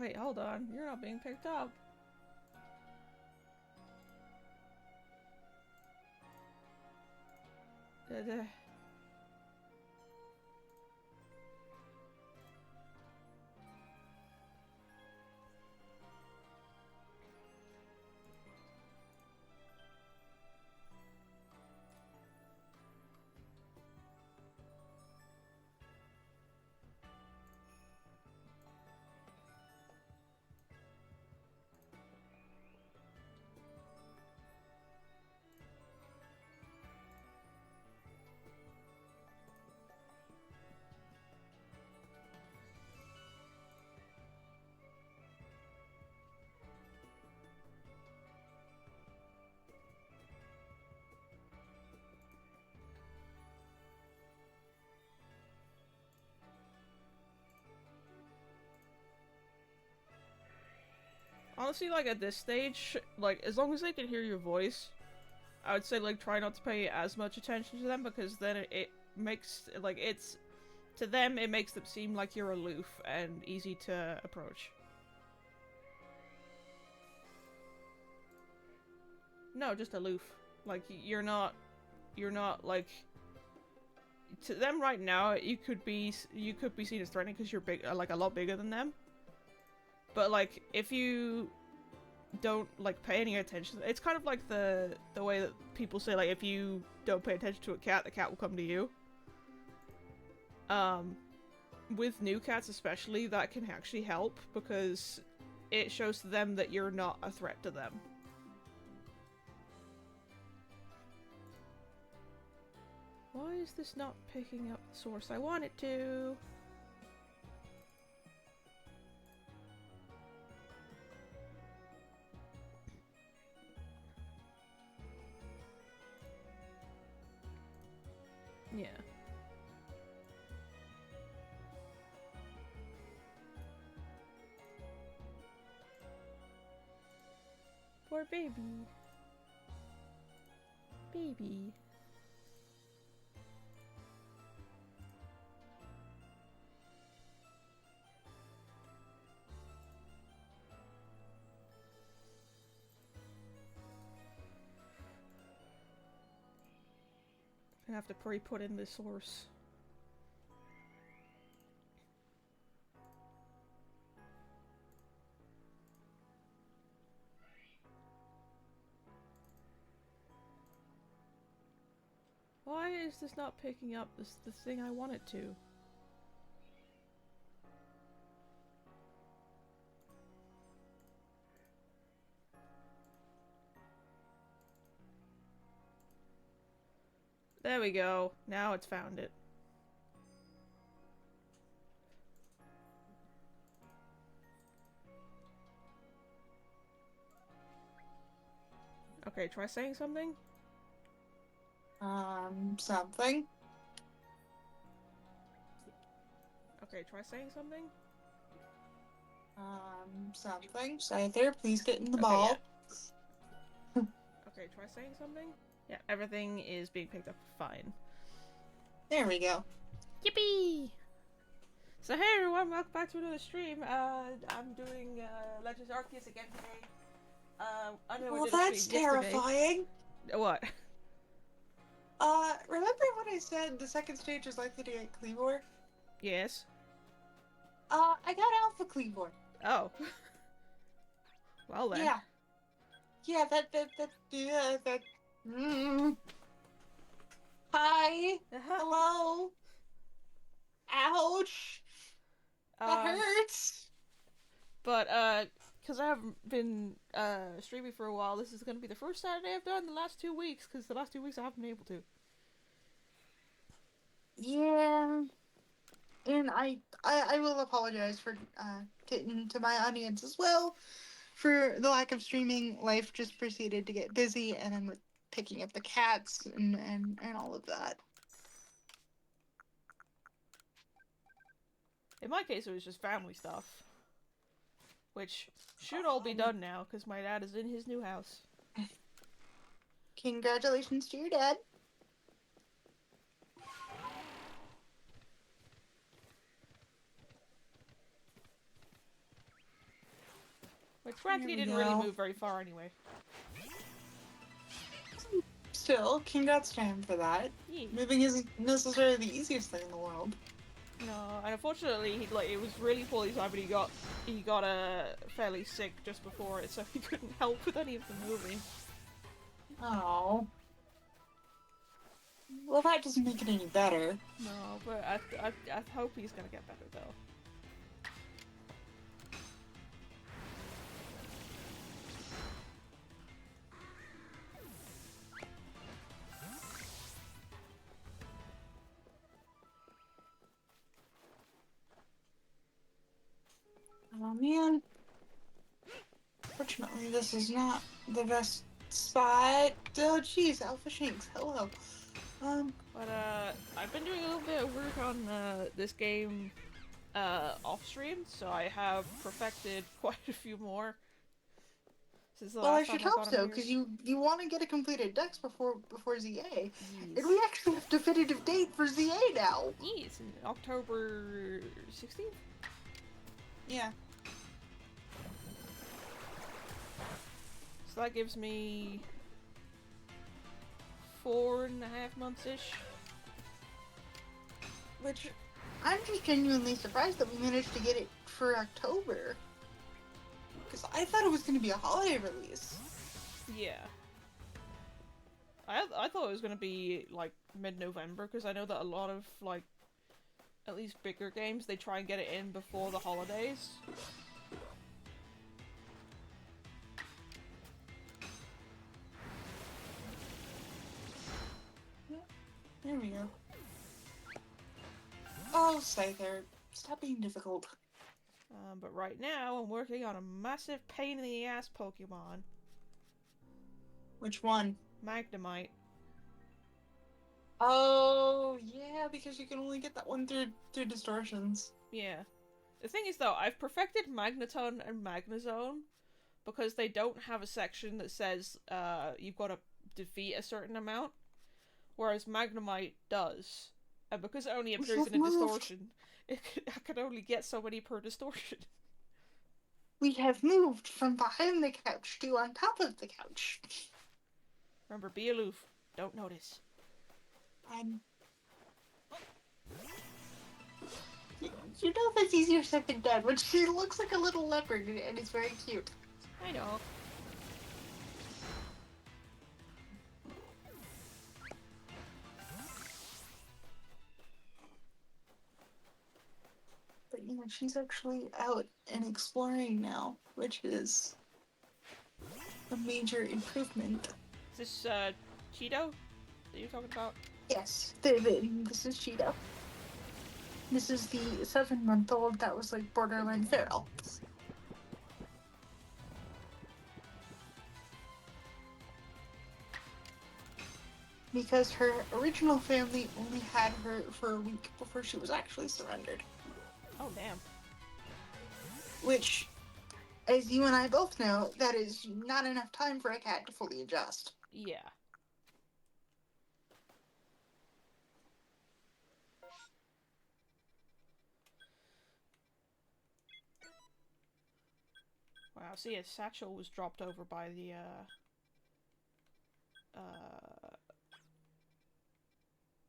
wait, hold on. You're not being picked up. Da-da. Honestly, like, at this stage, like, as long as they can hear your voice, I would say, like, try not to pay as much attention to them, because then it makes, like, it's... To them, it makes them seem like you're aloof and easy to approach. No, just aloof. Like, like... To them right now, you could be seen as threatening because you're big, like, a lot bigger than them. But, like, if you don't, like, pay any attention, it's kind of like the way that people say, like, if you don't pay attention to a cat, the cat will come to you. With new cats especially, that can actually help, because it shows to them that you're not a threat to them. Why is this not picking up the source I want it to? Yeah. Poor baby. Baby. I have to pre-put in the source. Why is this not picking up the thing I want it to? There we go. Now it's found it. Okay, try saying something. Something. Okay, try saying something. Something. Stay there. Please get in the Okay, ball. Yeah. Okay, try saying something. Yeah, everything is being picked up fine. There we go. Yippee! So hey everyone, welcome back to another stream. I'm doing Legends Arceus again today. I know Well, we did a that's stream yesterday. terrifying. What? Remember when I said the second stage was likely to get Cleavor? Yes. I got Alpha Cleavor. Oh. Well then. Yeah. Yeah, that. Hi. Hello. Ouch. That hurts. But, because I haven't been, streaming for a while, this is gonna be the first Saturday I've done the last 2 weeks, because the last 2 weeks I haven't been able to. Yeah. And I will apologize for, getting to my audience as well. For the lack of streaming, life just proceeded to get busy, and then with picking up the cats and all of that. In my case, it was just family stuff. Which should all be done now, because my dad is in his new house. Congratulations to your dad. Which granted he didn't really move very far anyway. Still, congrats to him for that. Yeah. Moving isn't necessarily the easiest thing in the world. No, and unfortunately, it was really poorly timed, but he got fairly sick just before it, so he couldn't help with any of the moving. Oh. Well, that doesn't make it any better. No, but I hope he's gonna get better though. Oh man. Fortunately, this is not the best spot. Oh jeez, Alpha Shanks, hello. But I've been doing a little bit of work on this game off stream, so I have perfected quite a few more. Since the Well, I last should time hope got so, on because here. you want to get a completed Dex before ZA. Yes. And we actually have definitive date for ZA now. Yes, in October 16th? Yeah. So that gives me 4.5 months-ish. Which, I'm just genuinely surprised that we managed to get it for October. Because I thought it was going to be a holiday release. Yeah. I thought it was gonna be, like, mid-November, because I know that a lot of, like, at least bigger games, they try and get it in before the holidays. There we go. Oh, Scyther, stop being difficult. But right now, I'm working on a massive pain-in-the-ass Pokemon. Which one? Magnemite. Oh, yeah, because you can only get that one through distortions. Yeah. The thing is, though, I've perfected Magneton and Magnezone because they don't have a section that says you've got to defeat a certain amount, whereas Magnemite does. And because it only appears in a distortion, I can only get so many per distortion. We have moved from behind the couch to on top of the couch. Remember, be aloof. Don't notice. You know that's easier said than done, but she looks like a little leopard and it's very cute. I know. But you know, she's actually out and exploring now, which is a major improvement. Is this, Cheeto that you're talking about? Yes, this is Cheeto. This is the 7-month-old that was like borderline feral. Because her original family only had her for a week before she was actually surrendered. Oh, damn. Which, as you and I both know, that is not enough time for a cat to fully adjust. Yeah. Wow, see, a satchel was dropped over by the,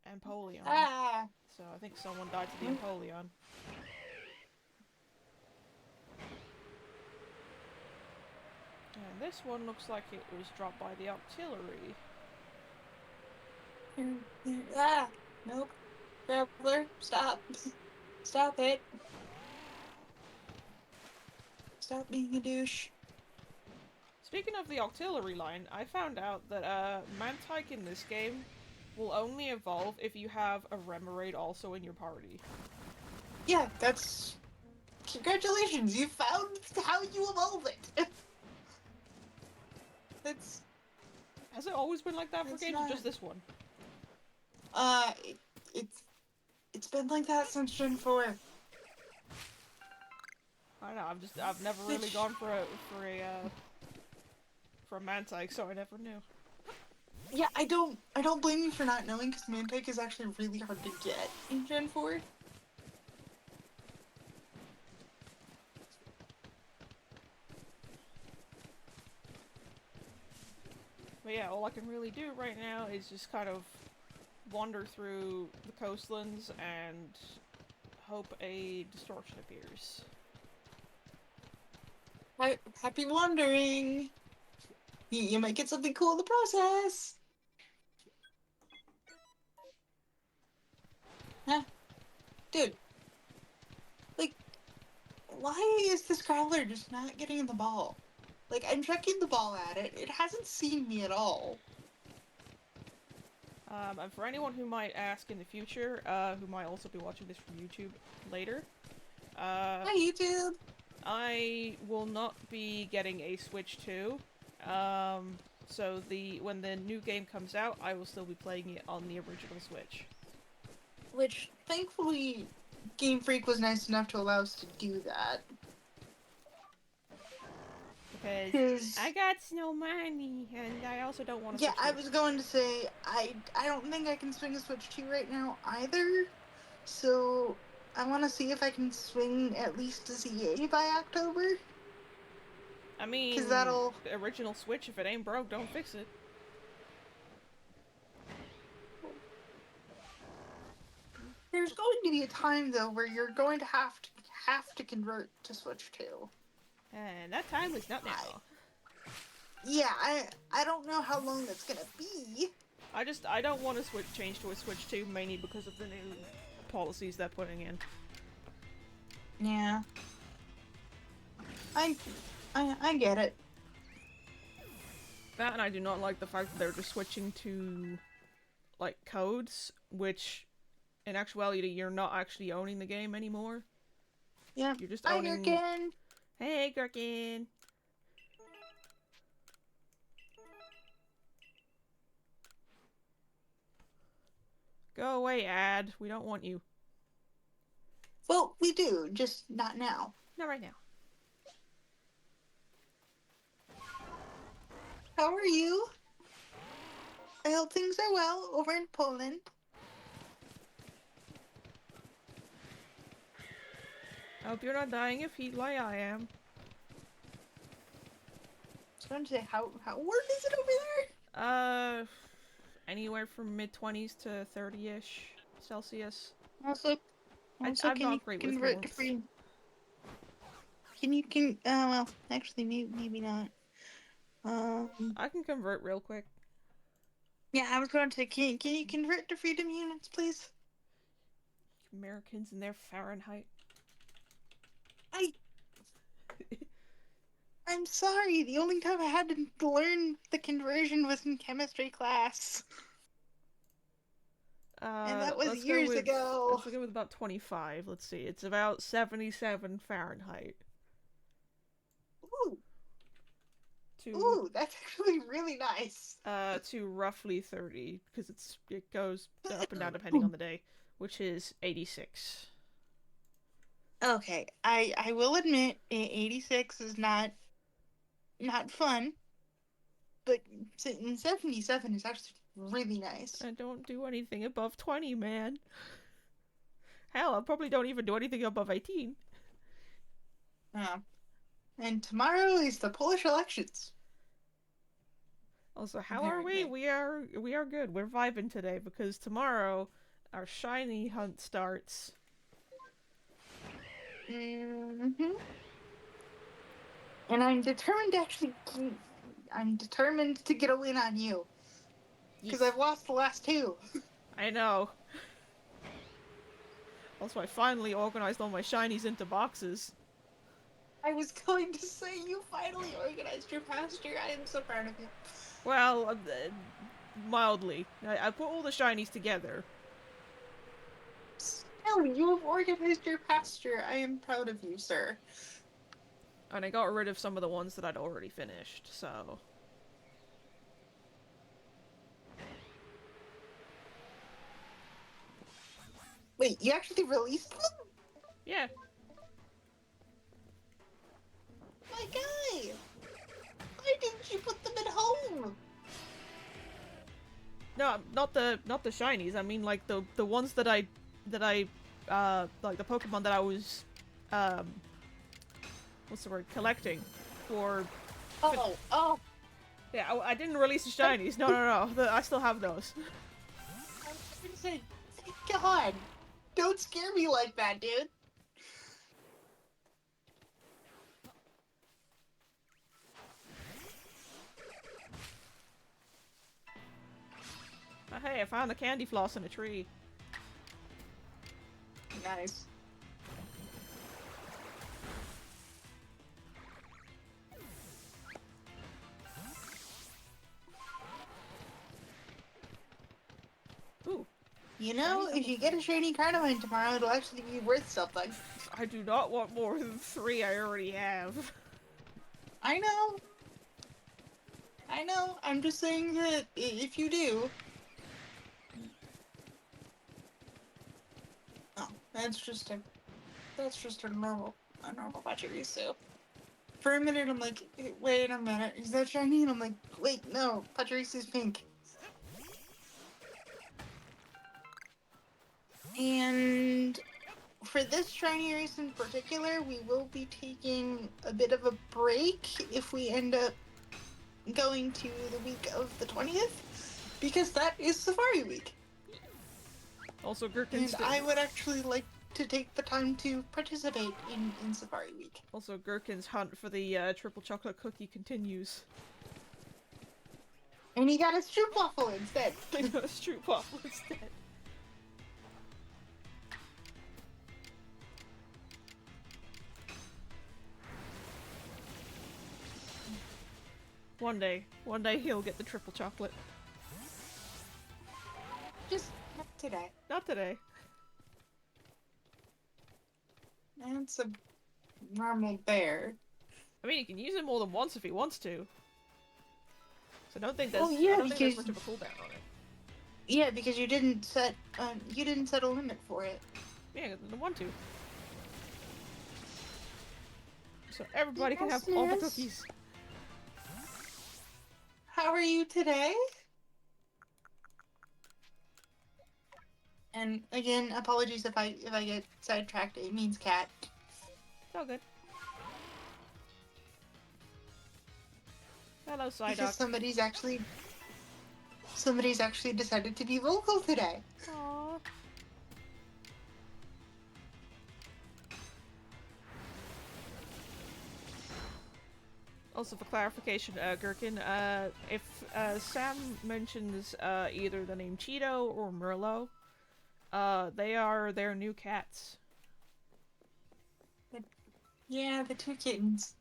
Empoleon. Ah! So I think someone died to the Empoleon. And this one looks like it was dropped by the Octillery. Ah! Nope. Grappler, stop. Stop it. Stop being a douche. Speaking of the Octillery line, I found out that Mantike in this game will only evolve if you have a Remoraid also in your party. Yeah, that's... Congratulations, you found how you evolve it! That's... Has it always been like that for games or just this one? It's been like that since Gen 4. I don't know, I've never really gone for a Mantike, so I never knew. Yeah, I don't blame you for not knowing, because Mantike is actually really hard to get in Gen 4. But yeah, all I can really do right now is just kind of wander through the coastlands and hope a distortion appears. Happy wandering. You might get something cool in the process. Huh? Dude. Like, why is this Growler just not getting the ball? Like, I'm chucking the ball at it. It hasn't seen me at all. And for anyone who might ask in the future, who might also be watching this from YouTube later, Hi, YouTube. I will not be getting a Switch 2. So when the new game comes out, I will still be playing it on the original Switch. Which, thankfully, Game Freak was nice enough to allow us to do that. Because I got no money, and I also don't want to. Yeah, I was going to say, I don't think I can swing a Switch 2 right now either. So, I want to see if I can swing at least a ZA by October. I mean, because that'll... the original Switch, if it ain't broke, don't fix it. There's going to be a time, though, where you're going to have to convert to Switch 2. And that time is not now. Yeah, I don't know how long that's gonna be. I don't want to change to a Switch 2, mainly because of the new policies they're putting in. Yeah. I get it. That, and I do not like the fact that they're just switching to, like, codes, which, in actuality, you're not actually owning the game anymore. Yeah. You're just Hi, owning... Gherkin! Hey, Gherkin! Go away, ad. We don't want you. Well, we do, just not now. Not right now. How are you? I hope things are well over in Poland. I hope you're not dying of heat like I am. I was going to say, how warm is it over there? Anywhere from mid-20s to 30-ish Celsius. Also I'm can not you great with convert to warmth. free? Well, actually, maybe not. I can convert real quick. Yeah, I was going to say, can you convert to freedom units, please? Americans and their Fahrenheit. I'm sorry, the only time I had to learn the conversion was in chemistry class. And that was years ago. Let's go with about 25. Let's see. It's about 77 Fahrenheit. Ooh. Ooh, that's actually really nice. To roughly 30, because it goes up and down depending on the day, which is 86. Okay, I will admit 86 is not fun, but 77 is actually really nice. I don't do anything above 20, man. Hell, I probably don't even do anything above 18. And tomorrow is the Polish elections. Also, how are we? We are good. We're vibing today because tomorrow our shiny hunt starts. Mm-hmm. And I'm determined to get a win on you. Because I've lost the last two. I know. Also, I finally organized all my shinies into boxes. I was going to say, you finally organized your pasture. I am so proud of you. Well, mildly. I put all the shinies together. Still, you have organized your pasture. I am proud of you, sir. And I got rid of some of the ones that I'd already finished, so... Wait, you actually released them? Yeah. My guy! Why didn't you put them at home? No, not the shinies. I mean, like, the ones that I like the Pokemon that I was, what's the word? Collecting for... Oh. Yeah, I didn't release the shinies. No, no, no. I still have those. I was gonna say, thank God. Don't scare me like that, dude. Oh, hey, I found the candy floss in a tree. Nice. Ooh. You know, if you get a shiny Carnivine tomorrow, it'll actually be worth something. I do not want more than 3 I already have. I know. I know. I'm just saying that if you do... Oh, that's just a normal Pachirisu. For a minute, I'm like, wait a minute, is that shiny? And I'm like, wait, no, Pachirisu's pink. And for this shiny race in particular, we will be taking a bit of a break if we end up going to the week of the 20th, because that is Safari Week. Also, Gherkin's... And I would actually like to take the time to participate in Safari Week. Also, Gherkin's hunt for the triple chocolate cookie continues. And he got a stroopwafel instead. I got a stroopwafel instead. One day he'll get the triple chocolate. Just not today. Not today. That's a normal bear. I mean, he can use it more than once if he wants to. So I don't think there's, Oh, yeah, I don't think there's because- much of a cooldown on it. Yeah, because you didn't set a limit for it. Yeah, I don't want to. So everybody can have Yes, all the yes. cookies. How are you today? And again, apologies if I get sidetracked. It means cat. It's all good. Hello, Psyduck. Because somebody's actually decided to be vocal today. Aww. Also, for clarification, Gherkin, if Sam mentions either the name Cheeto or Merlot, they are their new cats. Yeah, the two kittens.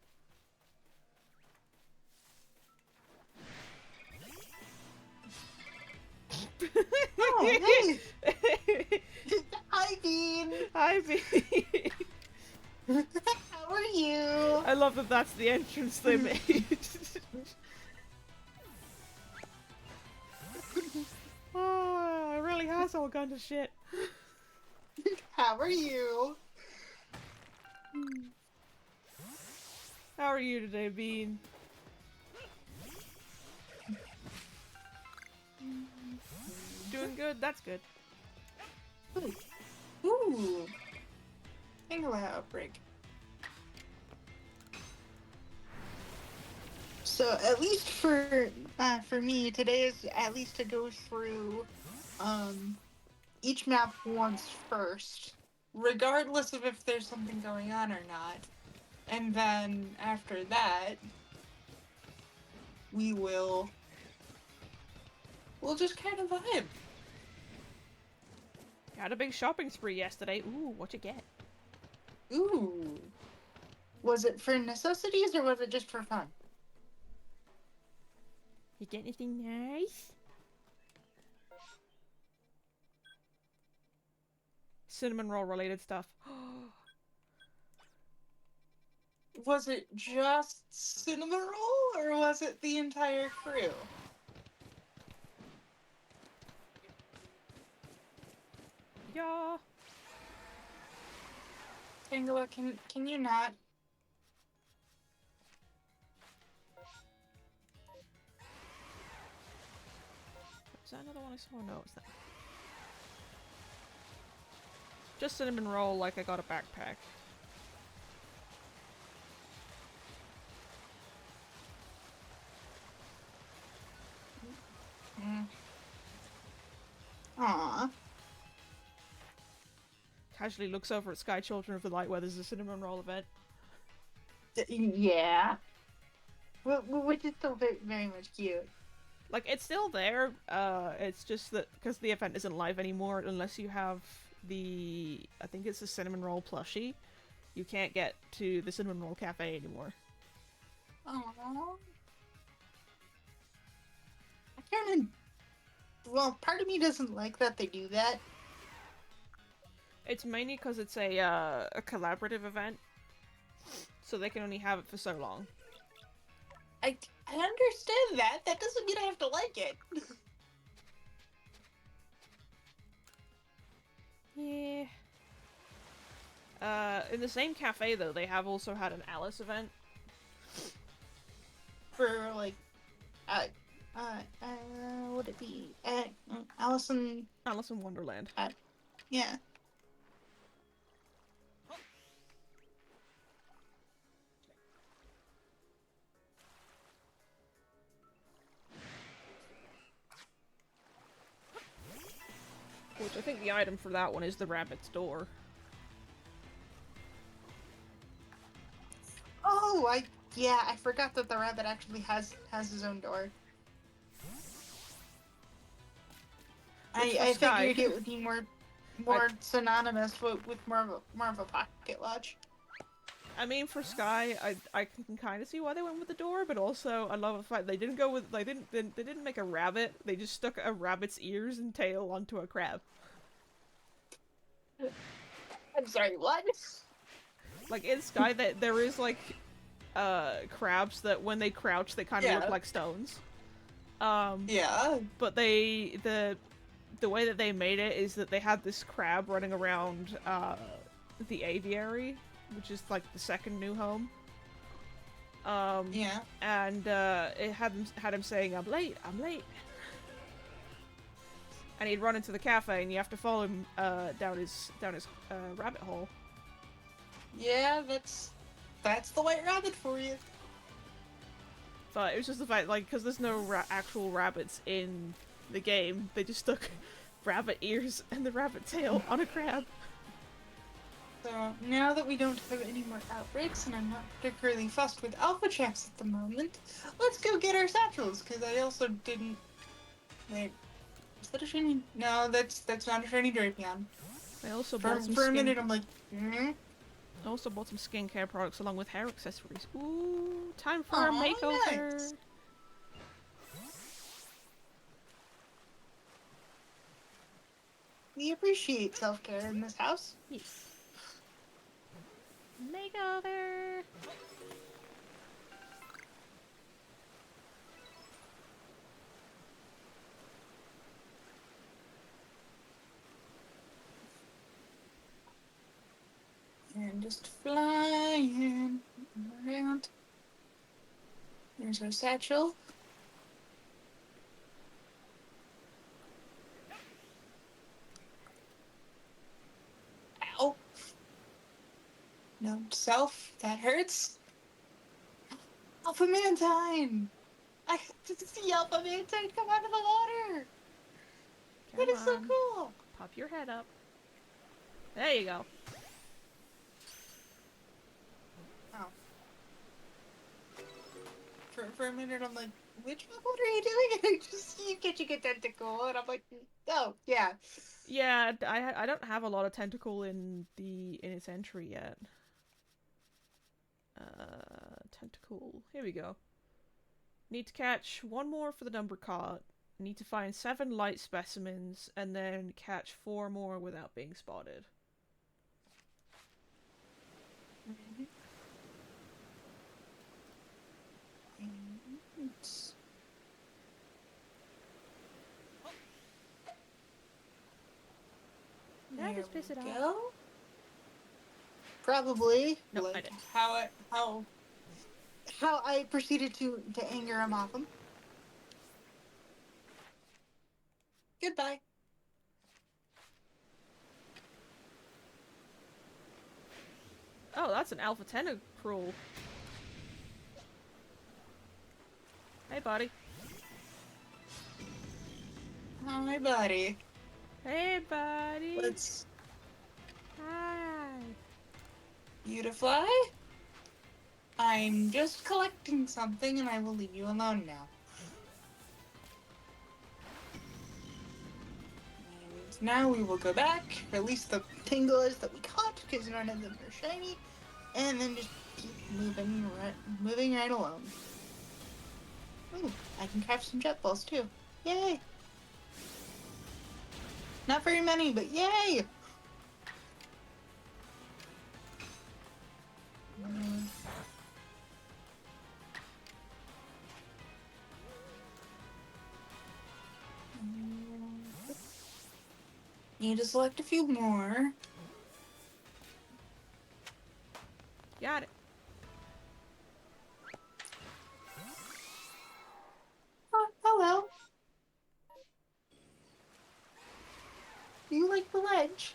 Oh, hey! Hi, Bean! Hi, Bean! How are you? I love that that's the entrance they made. Oh, it really has all kinds of shit. How are you? How are you today, Bean? Doing good? That's good. Ooh. Angela outbreak. So at least for me, today is at least to go through each map once first, regardless of if there's something going on or not. And then after that, we'll just kind of vibe. Had a big shopping spree yesterday. Ooh, what'd you get? Ooh. Was it for necessities or was it just for fun? You get anything nice? Cinnamon roll related stuff. Was it just Cinema Roll or was it the entire crew? Yeah. Tangela, can you not? Is that another one I saw? No, it's not. Just cinnamon roll like I got a backpack. casually looks over at Sky Children of the Light where there's a cinnamon roll event. Yeah. Which is still very, very much cute. Like, it's still there, it's just that because the event isn't live anymore, unless you have I think it's the cinnamon roll plushie, you can't get to the cinnamon roll cafe anymore. Aww. I kind of... Well, part of me doesn't like that they do that. It's mainly because it's a collaborative event, so they can only have it for so long. I understand that. That doesn't mean I have to like it. Yeah. In the same cafe, though, they have also had an Alice event. For, like, would it be? Alice in Wonderland. Yeah. Which I think the item for that one is the rabbit's door. Oh, I forgot that the rabbit actually has his own door. I figured it would be more synonymous with more of a pocket lodge. I mean, for Sky, I can kind of see why they went with the door, but also I love the fact they didn't go with they didn't make a rabbit. They just stuck a rabbit's ears and tail onto a crab. I'm sorry, what? Like in Sky, that there is like crabs that when they crouch they kind of look like stones. Yeah. But the way that they made it is that they had this crab running around the aviary, which is like the second new home. Yeah. And it had him saying, I'm late. And he'd run into the cafe, and you have to follow him down his rabbit hole. Yeah, that's the white rabbit for you. But it was just the fact, like, because there's no actual rabbits in the game, they just stuck rabbit ears and the rabbit tail on a crab. So now that we don't have any more outbreaks, and I'm not particularly fussed with alpha checks at the moment, let's go get our satchels. Because I also didn't. Wait, is that a shiny? No, that's not a shiny Drapion. I also bought some for a minute. I'm like, I also bought some skincare products along with hair accessories. Ooh, time for a makeover. Nice. We appreciate self-care in this house. Yes. Makeover. And just flying around. There's our satchel. Ow. No, self, that hurts. Alpha Mantine! I have to see Alpha Mantine come out of the water! That is so cool! Pop your head up. There you go. Oh. For a minute, I'm like, what are you doing? And I just see you catching a tentacle, and I'm like, oh, yeah. Yeah, I don't have a lot of tentacle in its entry yet. Tentacle. Here we go. Need to catch one more for the number card. Need to find 7 light specimens and then catch 4 more without being spotted. Mm-hmm. Did I just piss it go. off? Probably. No, like I didn't. How I proceeded to anger him off him. Goodbye. Oh, that's an alpha tentacruel. Hey, buddy. Hi, buddy. Hey, buddy. Let's Beautifly. I'm just collecting something and I will leave you alone now. And now we will go back, release the tinglers that we caught because none of them are shiny, and then just keep moving right along. Ooh, I can craft some jet balls too. Yay! Not very many, but yay! Need to select a few more. Got it. Oh, hello. Do you like the ledge?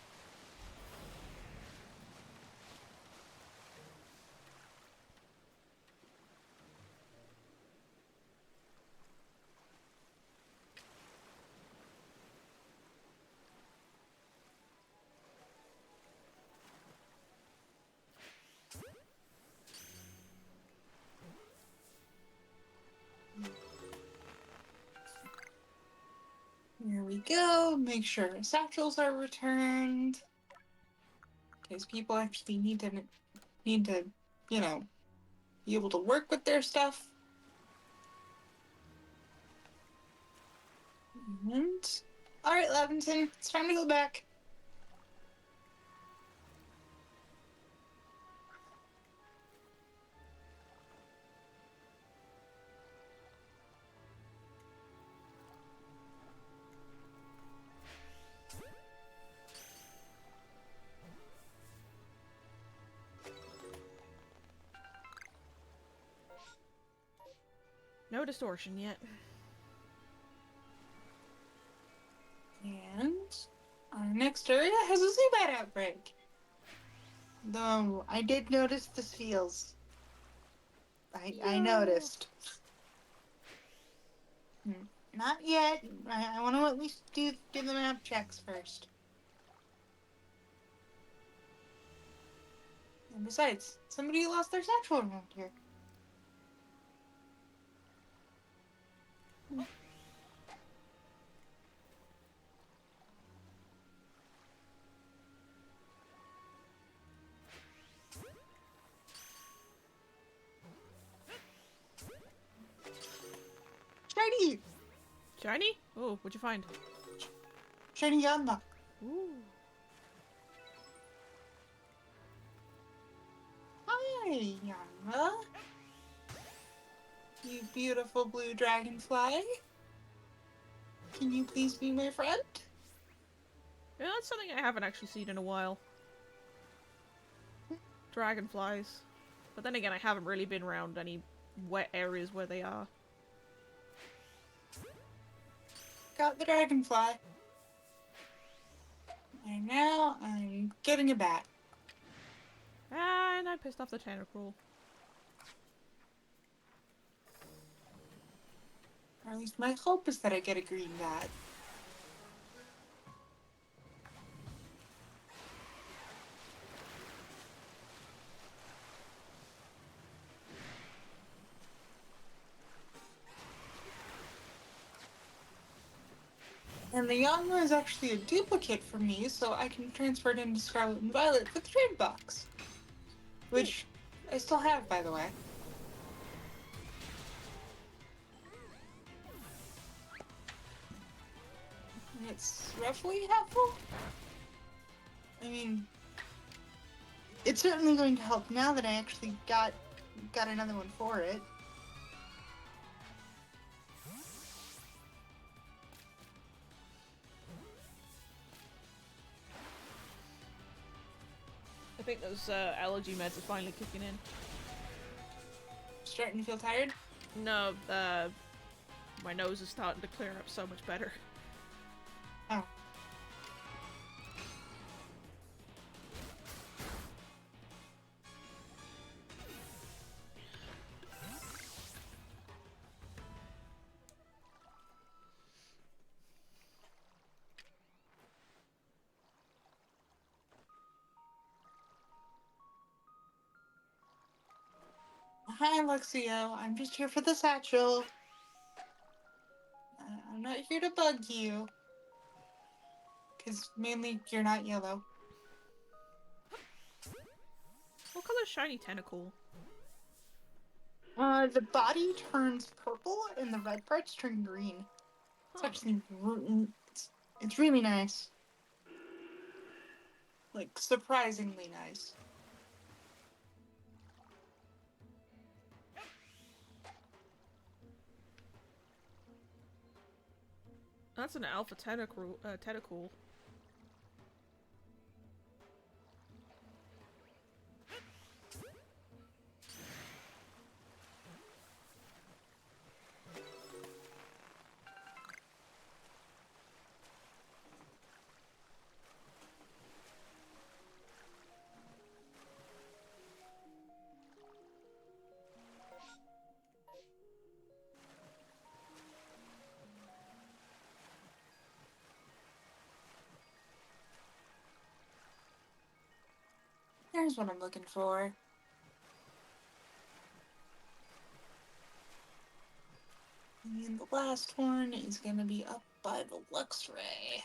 Here we go. Make sure satchels are returned. Because people actually need to, you know, be able to work with their stuff. And alright, Levinson, it's time to go back. No distortion yet. And our next area has a Zubat outbreak. Though I did notice the seals. I noticed. Not yet. I want to at least do the map checks first. And besides, somebody lost their satchel around here. Shiny! Shiny? Oh, what'd you find? Shiny Yanma. Ooh. Hi, Yanma. You beautiful blue dragonfly. Can you please be my friend? Yeah, that's something I haven't actually seen in a while. Dragonflies. But then again, I haven't really been around any wet areas where they are. Got the dragonfly. And now I'm getting a bat. And I pissed off the tentacruel. Or at least my hope is that I get a green bat. And the Yanma is actually a duplicate for me, so I can transfer it into Scarlet and Violet for the trade box. Which I still have, by the way. And it's roughly half full. I mean, it's certainly going to help now that I actually got another one for it. I think those allergy meds are finally kicking in. Starting to feel tired? No, my nose is starting to clear up so much better. Oh. Hi, Luxio. I'm just here for the satchel. I'm not here to bug you. Because mainly you're not yellow. What color is shiny tentacle? The body turns purple and the red parts turn green. It's actually it's really nice. Like, surprisingly nice. That's an alpha tentacle. Tentacle. There's what I'm looking for. And the last one is gonna be up by the Lux Ray.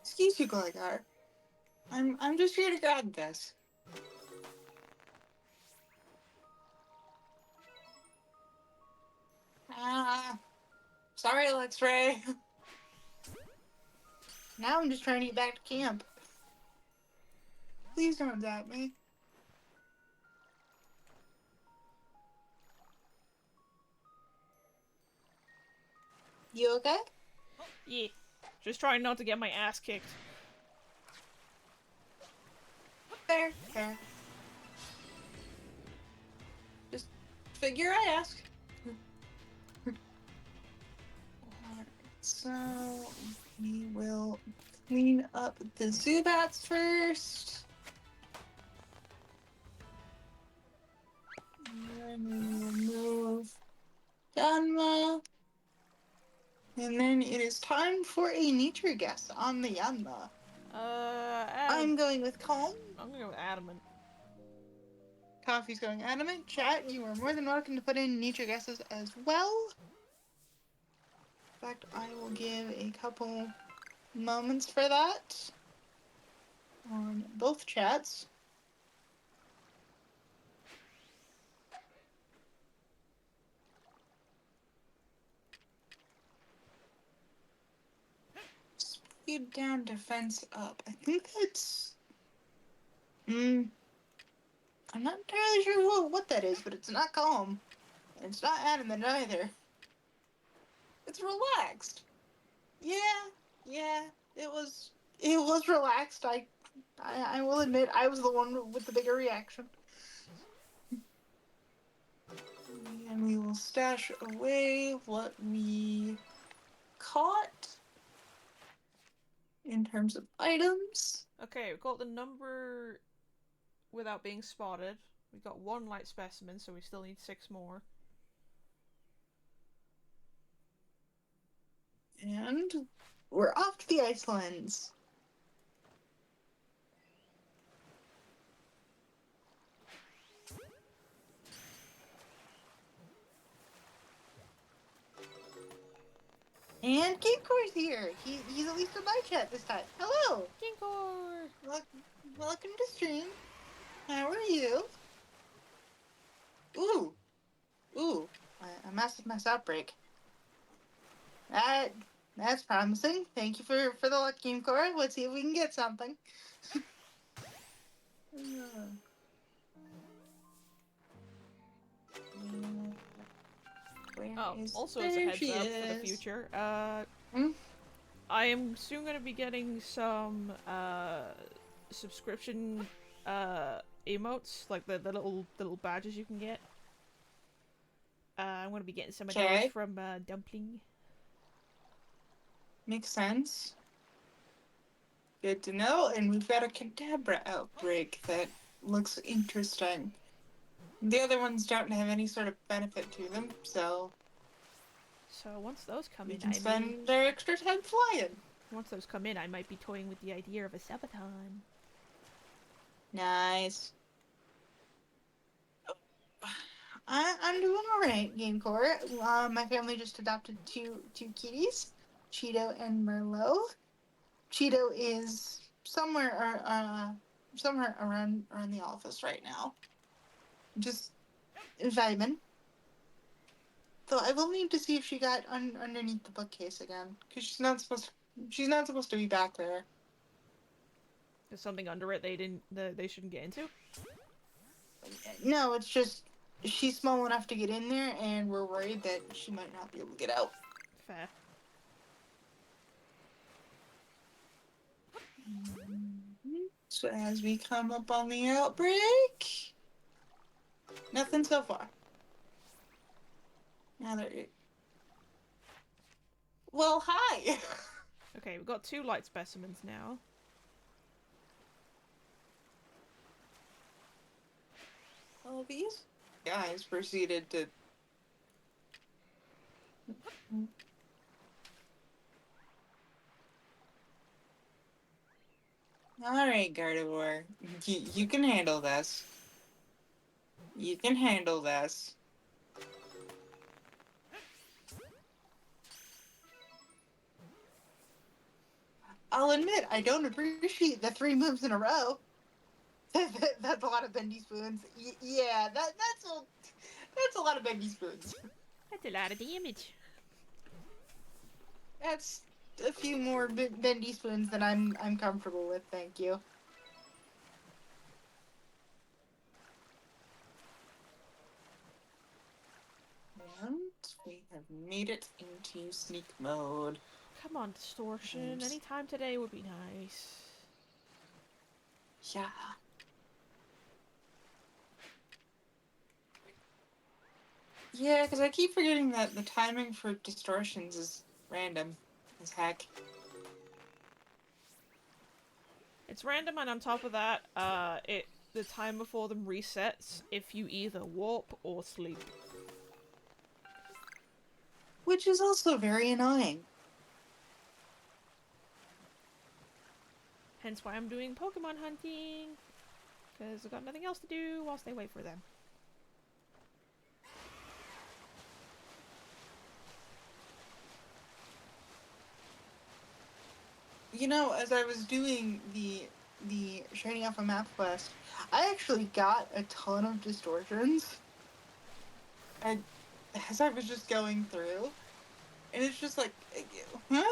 Excuse you, Goligar. I'm just here to grab this. Sorry, Lux Ray. Now I'm just trying to get back to camp. Please don't zap me. You okay? Yeah. Just trying not to get my ass kicked. Fair, fair. Just figure I ask. Alright, so we will clean up the Zubats first. And then we will move Yanma. And then it is time for a nature guess on the Yanma. I'm going with Calm. I'm gonna go with adamant. Coffee's going adamant. Chat, you are more than welcome to put in nature guesses as well. In fact, I will give a couple moments for that on both chats. Speed down, defense up. I think that's... I'm not entirely sure what that is, but it's not calm. And it's not adamant either. It's relaxed. Yeah, it was relaxed. I will admit I was the one with the bigger reaction. And we will stash away what we caught in terms of items. Okay, we got the number without being spotted. We got 1 light specimen, so we still need 6 more. And we're off to the Icelands. And Kinkor's here. He's at least in my chat this time. Hello! Kinkor! Welcome to stream. How are you? Ooh. A massive mass outbreak. That's promising. Thank you for the luck, Kinkor. Let's see if we can get something. Also as a heads up for the future, I am soon going to be getting some subscription emotes, like the little badges you can get. I'm gonna be getting some of those Okay. from Dumpling. Makes sense. Good to know. And we've got a Kadabra outbreak that looks interesting. The other ones don't have any sort of benefit to them, so So once those come we in, can spend our extra time flying. Once those come in, I might be toying with the idea of a sabaton. Nice. I'm doing all right, Game Core. My family just adopted two kitties, Cheeto and Merlot. Cheeto is somewhere around the office right now, just vibing. Though I will need to see if she got underneath the bookcase again, because she's not supposed to be back there. There's something under it they shouldn't get into. No, it's just she's small enough to get in there, and we're worried that she might not be able to get out. Fair. So as we come up on the outbreak, nothing so far. Now there. Well, hi. Okay, we've got 2 light specimens now. All these guys proceeded to. All right, Gardevoir, you can handle this. You can handle this. I'll admit, I don't appreciate the 3 moves in a row. That's a lot of bendy spoons. Yeah, that's a lot of bendy spoons. That's a lot of damage. That's a few more bendy spoons than I'm comfortable with. Thank you. And we have made it into sneak mode. Come on, Distortion. Any time today would be nice. Yeah. Yeah, because I keep forgetting that the timing for distortions is random as heck. It's random, and on top of that, the time before them resets if you either warp or sleep. Which is also very annoying. Hence why I'm doing Pokemon hunting. Because I've got nothing else to do whilst they wait for them. You know, as I was doing the Shiny Alpha Map quest, I actually got a ton of distortions. And as I was just going through, and it's just like, huh?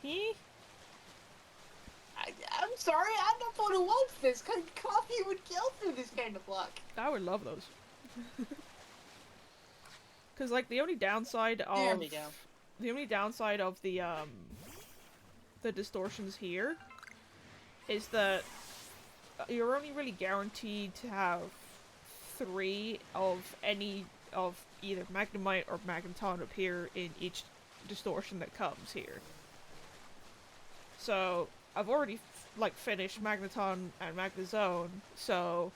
He? I'm sorry, I'm not going to want this. Coffee would kill for this kind of luck. I would love those. Because, like, the only downside of... There we go. The only downside of the distortions here is that you're only really guaranteed to have 3 of any of either Magnemite or Magneton appear in each distortion that comes here. So I've already like finished Magneton and Magnezone, so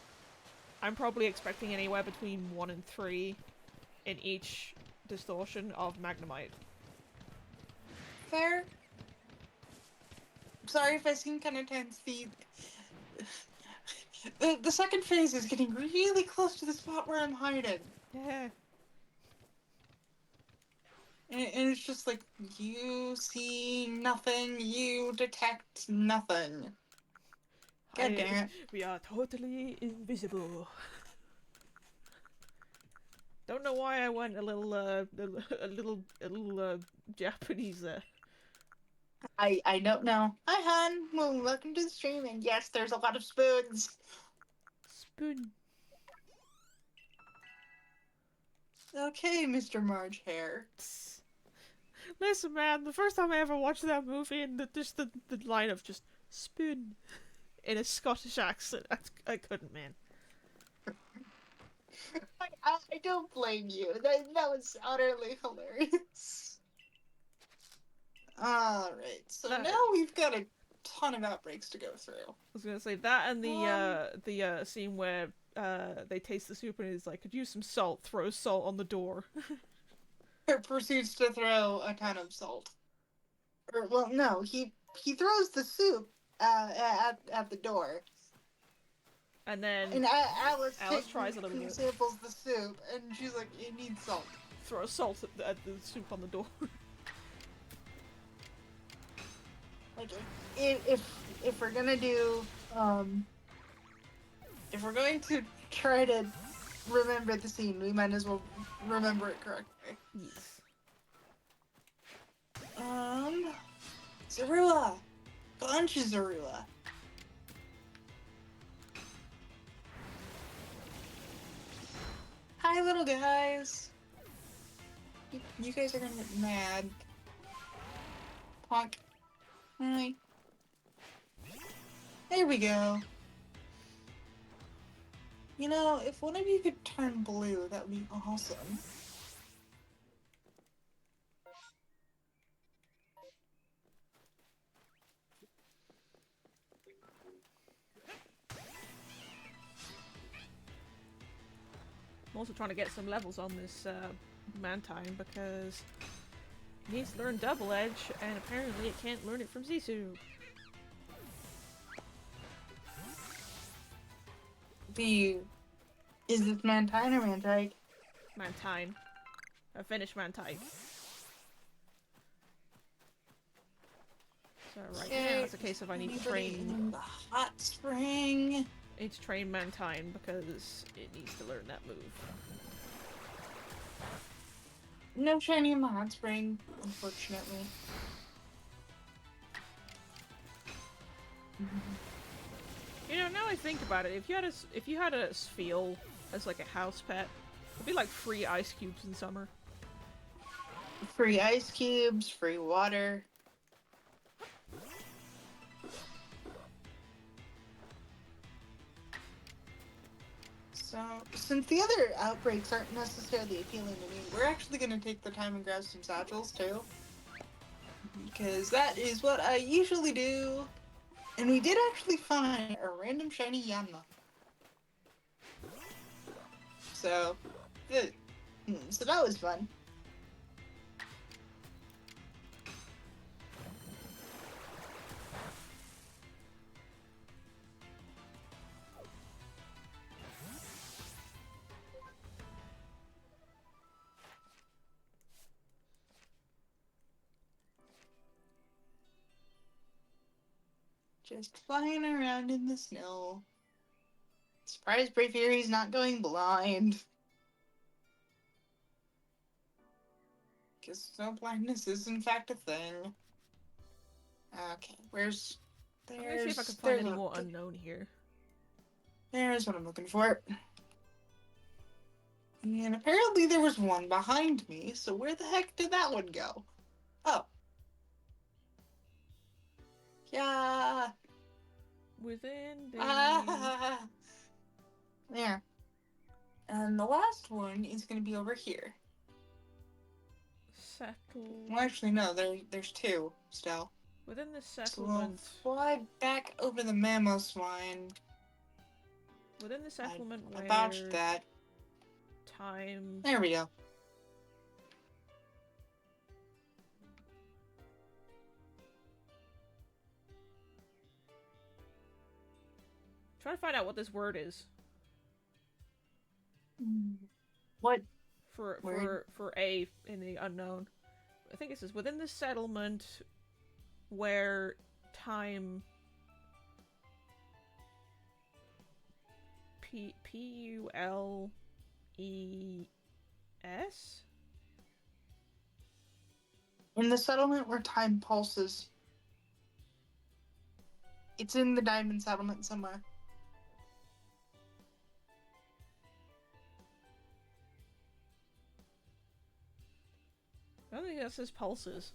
I'm probably expecting anywhere between 1 and 3 in each distortion of Magnemite. Fair. Sorry if I seem kind of tense. The second phase is getting really close to the spot where I'm hiding. Yeah. And it's just like, you see nothing, you detect nothing. God damn it. We are totally invisible. Don't know why I went a little Japanese there. I don't know. Hi, hon. Well, welcome to the stream, and yes, there's a lot of spoons. Spoon. Okay, Mr. Marge Hare. Listen, man, the first time I ever watched that movie and the line of just spoon in a Scottish accent, I couldn't, man. I don't blame you. That was utterly hilarious. Alright, so That, now we've got a ton of outbreaks to go through. I was gonna say that and Um, the scene where they taste the soup and he's like, could use some salt, throws salt on the door. proceeds to throw a ton of salt. Or, well, no, he throws the soup at the door. And then And Alice tries a little bit. samples the soup, and she's like, it needs salt. Throw salt at the soup on the door. Like, if we're gonna do, if we're going to try to remember the scene, we might as well remember it correctly. Yes. Zorua! Bunch of Zorua. Hi, little guys. You guys are gonna get mad. Honk. Hi. There we go. You know, if one of you could turn blue, that would be awesome. I'm also trying to get some levels on this Mantine because it needs to learn Double Edge, and apparently it can't learn it from Zissou. Is this Mantine or Mantike? Mantine. I finished Mantine. So right now it's a case of I need to train in the hot spring. I need to train Mantine because it needs to learn that move. No training in the hot spring, unfortunately. You know, now I think about it, if you had a Spheal as like a house pet, it'd be like free ice cubes in summer. Free ice cubes, free water. So, since the other outbreaks aren't necessarily appealing to me, we're actually going to take the time and grab some satchels too. Because that is what I usually do. And we did actually find a random shiny Yanma. So, good. So that was fun. Just flying around in the snow. Surprise, Braviary's not going blind. Because snow blindness is in fact a thing. Okay, where's... I'm gonna see if I can find any more unknown here. There's what I'm looking for. And apparently there was one behind me, so where the heck did that one go? Oh. Yeah. Within the... There. And the last one is going to be over here. Settle... Well, actually, no, there's two still. Within the So settlement... we'll fly back over the Mamoswine. Within the settlement I where... botched that. Time... There we go. Trying to find out what this word is. What? For A in the unknown. I think it says within the settlement where time Pules? In the settlement where time pulses. It's in the diamond settlement somewhere. I don't think that says pulses.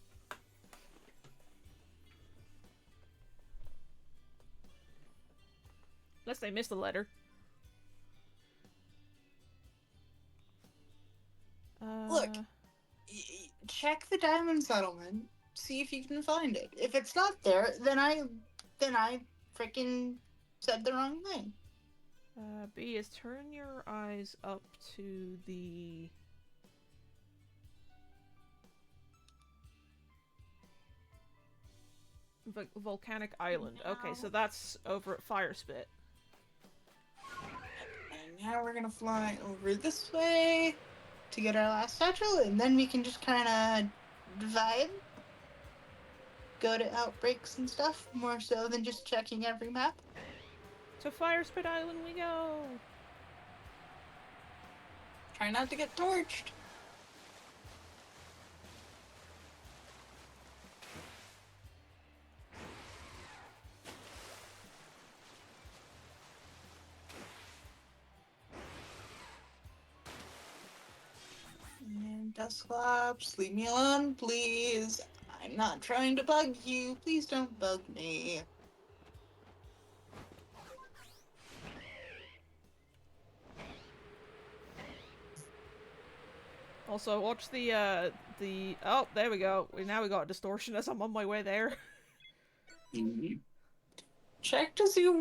Unless they missed a letter. look, check the diamond settlement. See if you can find it. If it's not there, then I freaking said the wrong thing. B is turn your eyes up to the volcanic island. Okay, so that's over at Fire Spit. And now we're gonna fly over this way to get our last satchel, and then we can just kind of vibe, go to outbreaks and stuff, more so than just checking every map. To Fire Spit Island we go! Try not to get torched. And Dusclops, leave me alone, please. I'm not trying to bug you. Please don't bug me. Also, watch the oh, there we go. Now we got a distortion as I'm on my way there. Check to see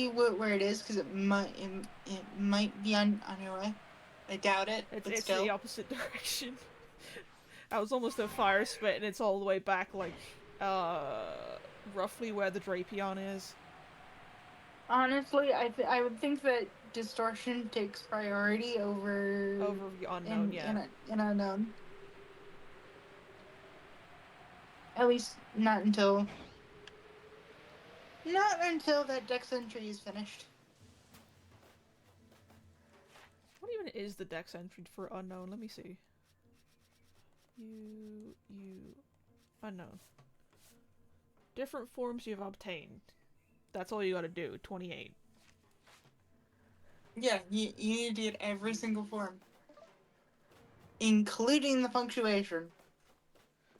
where it is, because it might be on your way. I doubt it, but It's still. the opposite direction. I was almost at Fire Spit and it's all the way back, like, roughly where the Drapion is. Honestly, I would think that distortion takes priority over the unknown, in unknown. At least not until that Dex entry is finished. What even is the Dex entry for unknown? Let me see. Unknown. Different forms you've obtained. That's all you gotta do. 28. Yeah, you need to get every single form, including the punctuation.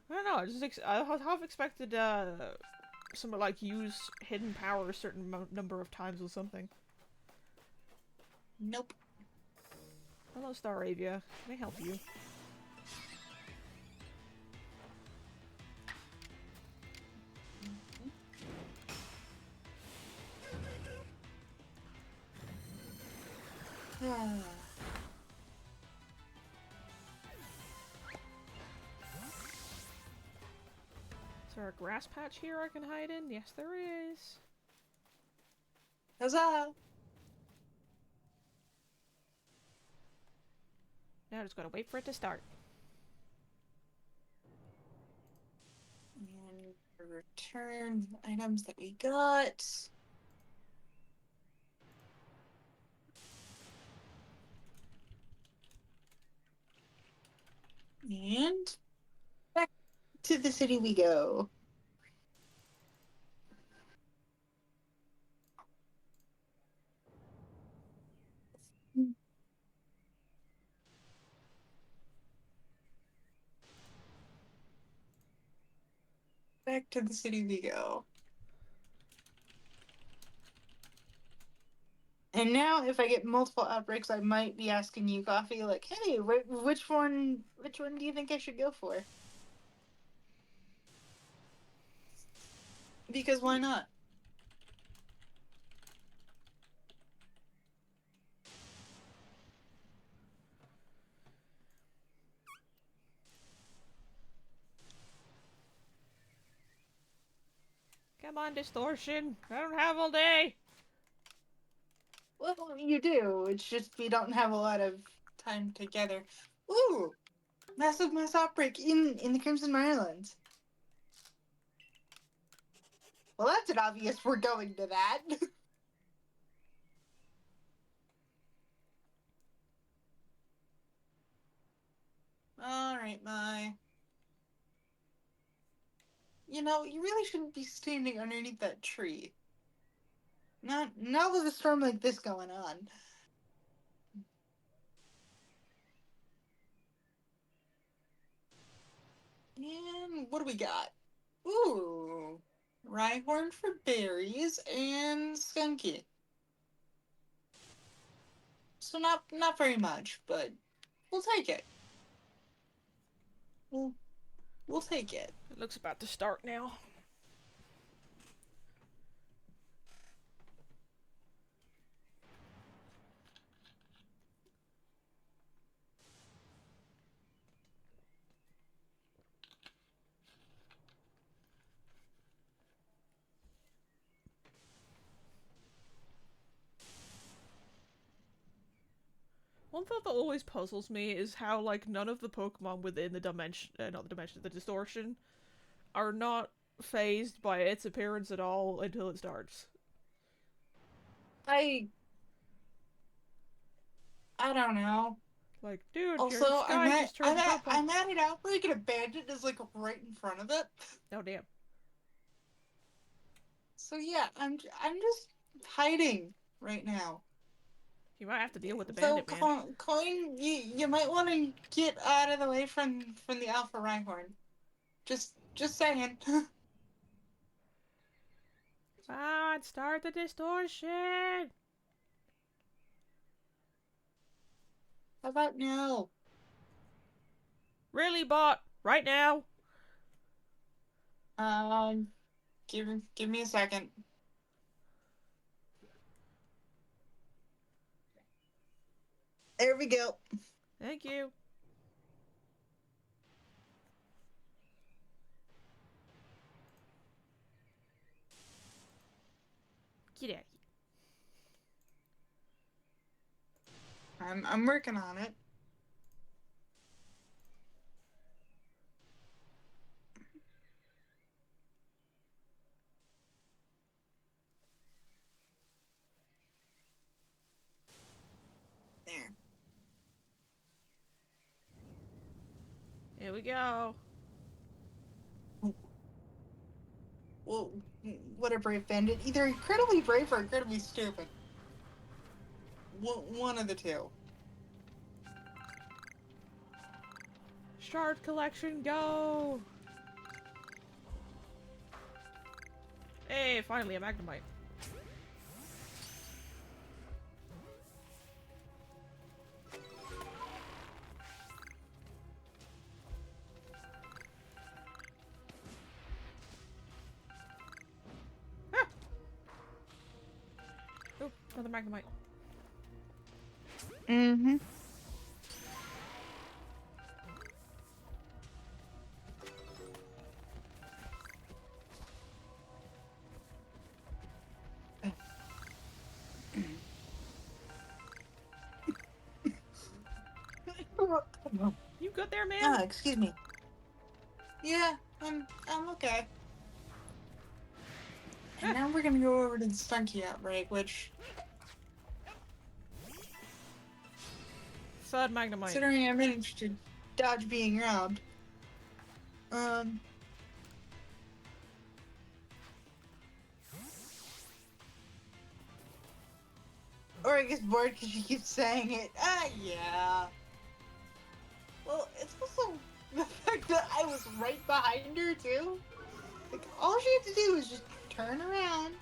I don't know. I have expected some like use hidden power a certain number of times or something. Nope. Hello, Staravia. Can I help you? Is there a grass patch here I can hide in? Yes, there is. Huzzah! Now I just gotta wait for it to start. And return the items that we got. And back to the city we go. Back to the city we go. And now, if I get multiple outbreaks, I might be asking you, Coffee, like, hey, which one do you think I should go for? Because why not? Come on, Distortion. I don't have all day. Well, you do. It's just we don't have a lot of time together. Ooh, massive mass outbreak in the Crimson Islands. Well, that's an obvious we're going to that. All right, Mai. You know, you really shouldn't be standing underneath that tree. Not with a storm like this going on. And what do we got? Ooh, Rhyhorn for berries and Skunky. So not very much, but We'll take it. We'll take it. It looks about to start now. One thought that always puzzles me is how, like, none of the Pokemon within the dimension, not the dimension, the distortion, are not phased by its appearance at all until it starts. I don't know. Like, dude, Also, your sky just turned purple. I'm at it outbreak and a bandit is like right in front of it. Oh damn. So yeah, I'm just hiding right now. You might have to deal with the So bandit, man. Coin, you might want to get out of the way from the Alpha Rhyhorn. Just saying. Ah, start the distortion! How about now? Really, bot? Right now? Give me a second. There we go. Thank you. Get out here. I'm working on it. There. Here we go. Well, what a brave bandit. Either incredibly brave or incredibly stupid. One of the two. Shard collection, go! Hey, finally a Magnemite. Ah! Oh, another Magnemite. Mm-hmm. You good there, man? Ah, excuse me. Yeah, I'm okay. And now we're gonna go over to the Stunky outbreak, which, Third Magnemite. considering I managed to dodge being robbed, or I guess bored because she keeps saying it. Ah, yeah. Well, it's also the fact that I was right behind her, too. Like, all she had to do was just turn around.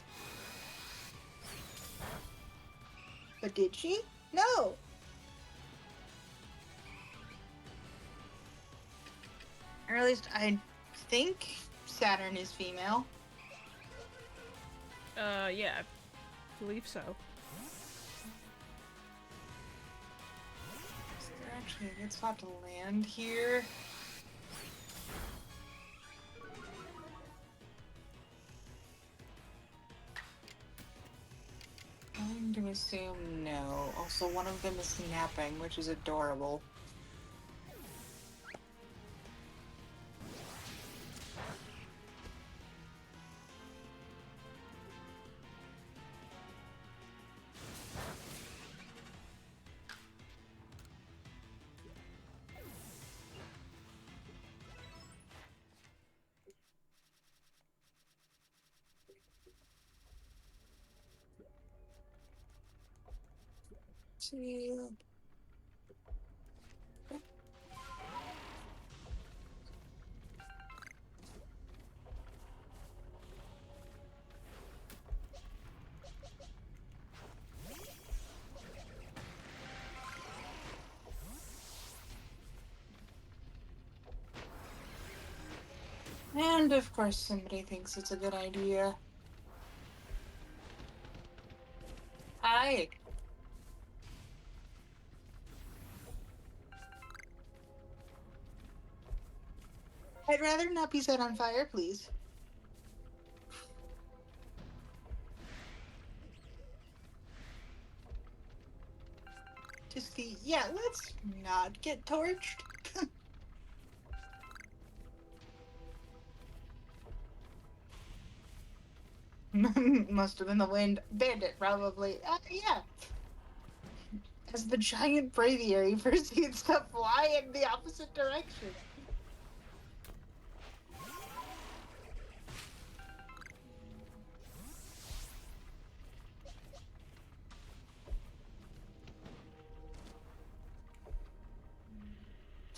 But did she? No. Or at least I think Saturn is female. Yeah, I believe so. Is there actually a good spot to land here? I'm gonna assume no. Also, one of them is napping, which is adorable. See. And of course somebody thinks it's a good idea. Hi. I'd rather not be set on fire, please. Just yeah, let's not get torched. Must have been the wind. Bandit, probably. Yeah. As the giant braviary proceeds to fly in the opposite direction.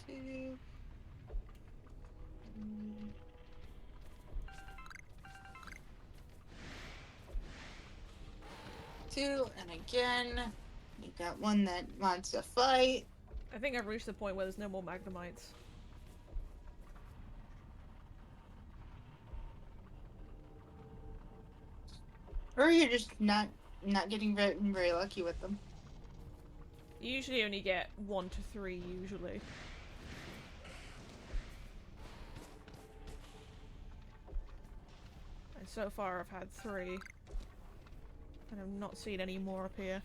Two. Two, and again. You got one that wants to fight. I think I've reached the point where there's no more Magnemites. Or you're just not getting very lucky with them. You usually only get 1 to 3, usually. And so far I've had 3. And I've not seen any more appear.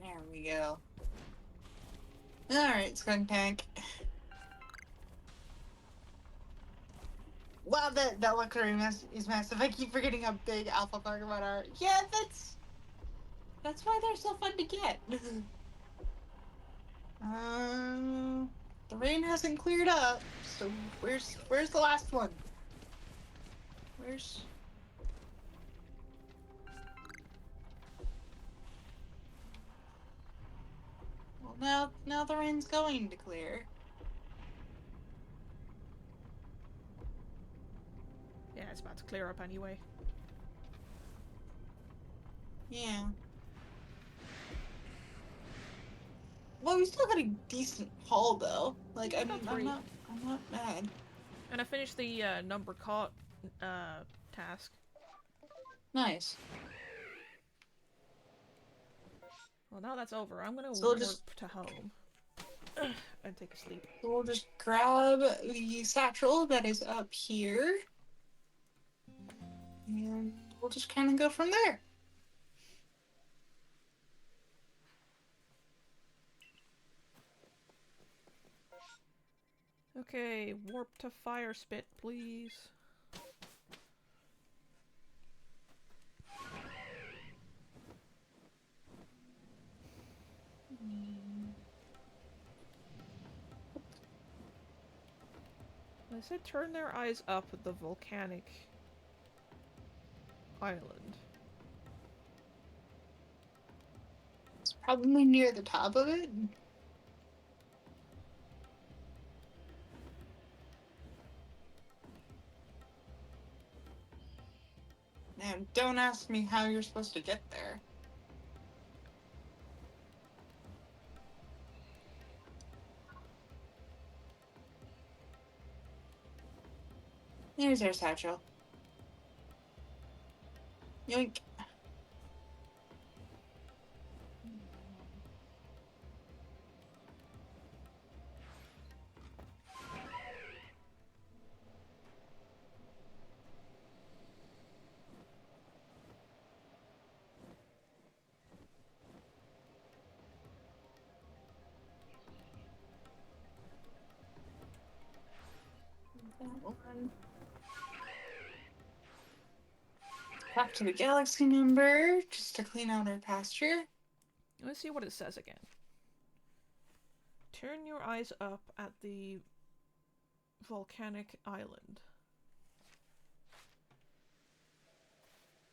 There we go. Alright, Skunk Tank. Wow, that luxury is massive. I keep forgetting how big Alpha Pokemon are. Yeah, that's why they're so fun to get. The rain hasn't cleared up, so where's the last one? Where's... Well, now the rain's going to clear. Yeah, it's about to clear up anyway. Yeah. Well, we still got a decent haul though. Like I'm not mad. And I finished the number caught task. Nice. Well, now that's over. I'm gonna So we'll warp just to home and take a sleep. So we'll just grab the satchel that is up here. And we'll just kind of go from there. Okay, warp to Fire Spit, please. They said turn their eyes up at the volcanic island. It's probably near the top of it. Now, don't ask me how you're supposed to get there. There's our satchel. Yoink. That one. Back to the galaxy number, just to clean out our pasture. Let's see what it says again. Turn your eyes up at the volcanic island.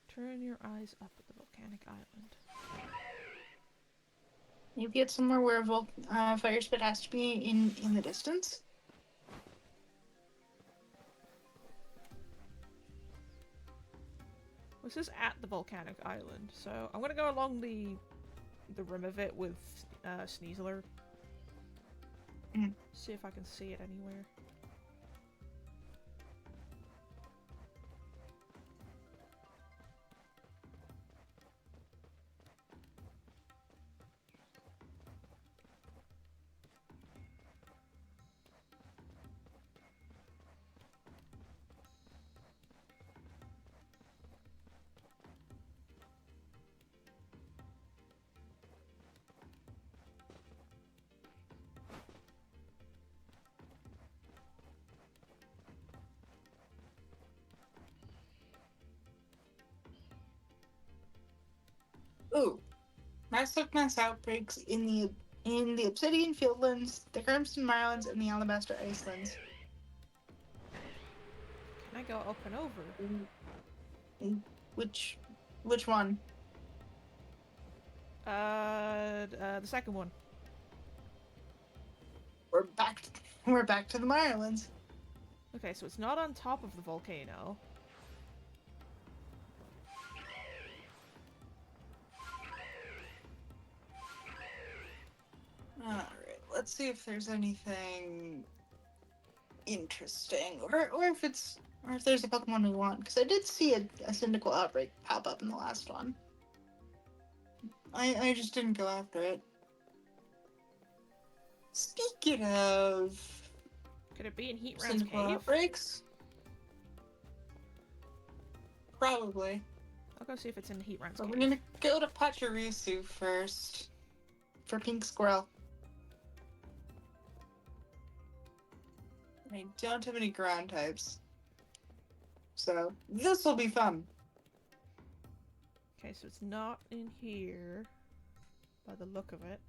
Turn your eyes up at the volcanic island. Maybe it's somewhere where fire spit has to be in the distance. This is at the volcanic island, so I'm gonna go along the rim of it with Sneasler. See if I can see it anywhere. Ooh, mass outbreaks in the Obsidian Fieldlands, the Crimson Islands, and the Alabaster Icelands. Can I go up and over? Which one? The second one. We're back. We're back to the Islands. Okay, so it's not on top of the volcano. Alright, let's see if there's anything interesting, or if there's a Pokemon we want, because I did see a Cyndaquil outbreak pop up in the last one. I just didn't go after it. Speaking of Could it be in Heatran's Cyndaquil cave? outbreaks, probably. I'll go see if it's in Heatran's But cave. we're gonna go to Pachirisu first for Pink Squirrel. I don't have any ground types, so this will be fun. Okay, so it's not in here, by the look of it.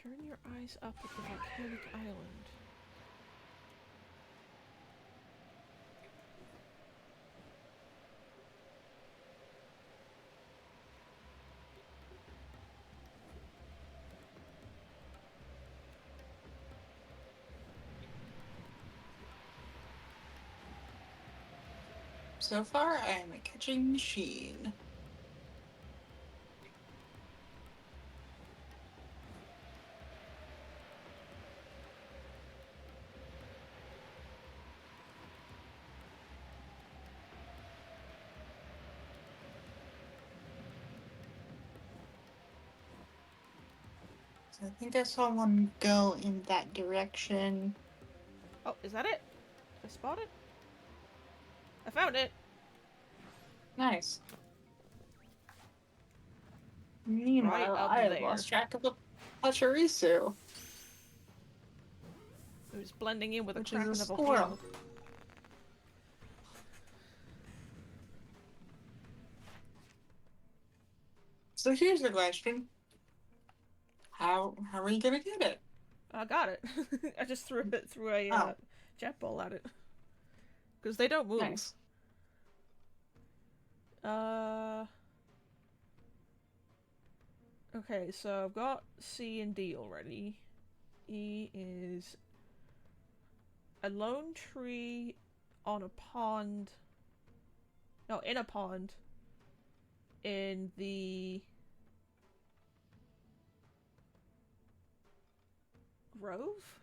Turn your eyes up at the volcanic island. So far, I am a catching machine. So I think I saw one go in that direction. Oh, is that it? I spot it? I found it! Nice. Meanwhile, Right up I have there. lost track of the Pachirisu, It was blending in with a which crack in is the a squirrel. volcano. So here's the question: How are we gonna get it? I got it. I just threw a Oh. jet ball at it. Because they don't move. Nice. Okay, so I've got C and D already. E is a lone tree on a pond. No, in a pond. In the grove?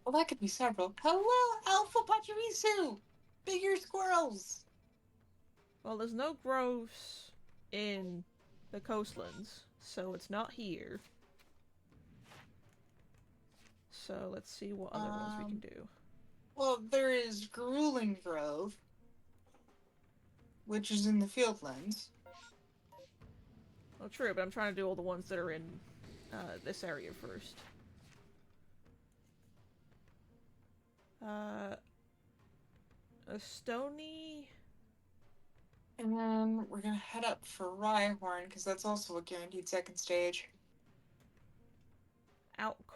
Well, that could be several. Hello, Alpha Pachirisu! Bigger squirrels! Well, there's no groves in the coastlands, so it's not here. So let's see what other ones we can do. Well, there is Grueling Grove, which is in the Fieldlands. Well, true, but I'm trying to do all the ones that are in this area first. A stony... And then we're gonna head up for Rhyhorn, because that's also a guaranteed second stage.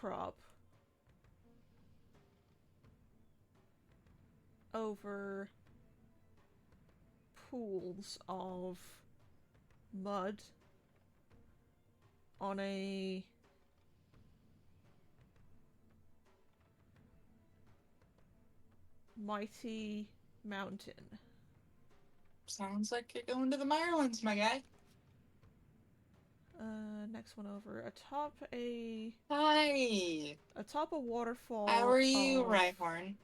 crop over pools of mud on a mighty mountain. Sounds like you're going to the Irelands, my guy. Next one over. Atop a Hi. waterfall. How are you, Rhyhorn?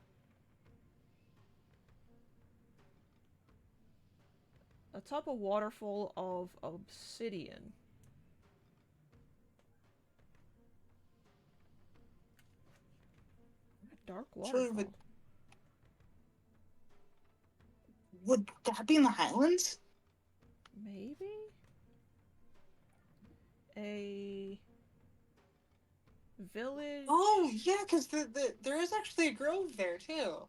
Atop a waterfall of obsidian. A dark waterfall. Would that be in the Highlands? Maybe? A village. Oh, yeah, because there is actually a grove there, too.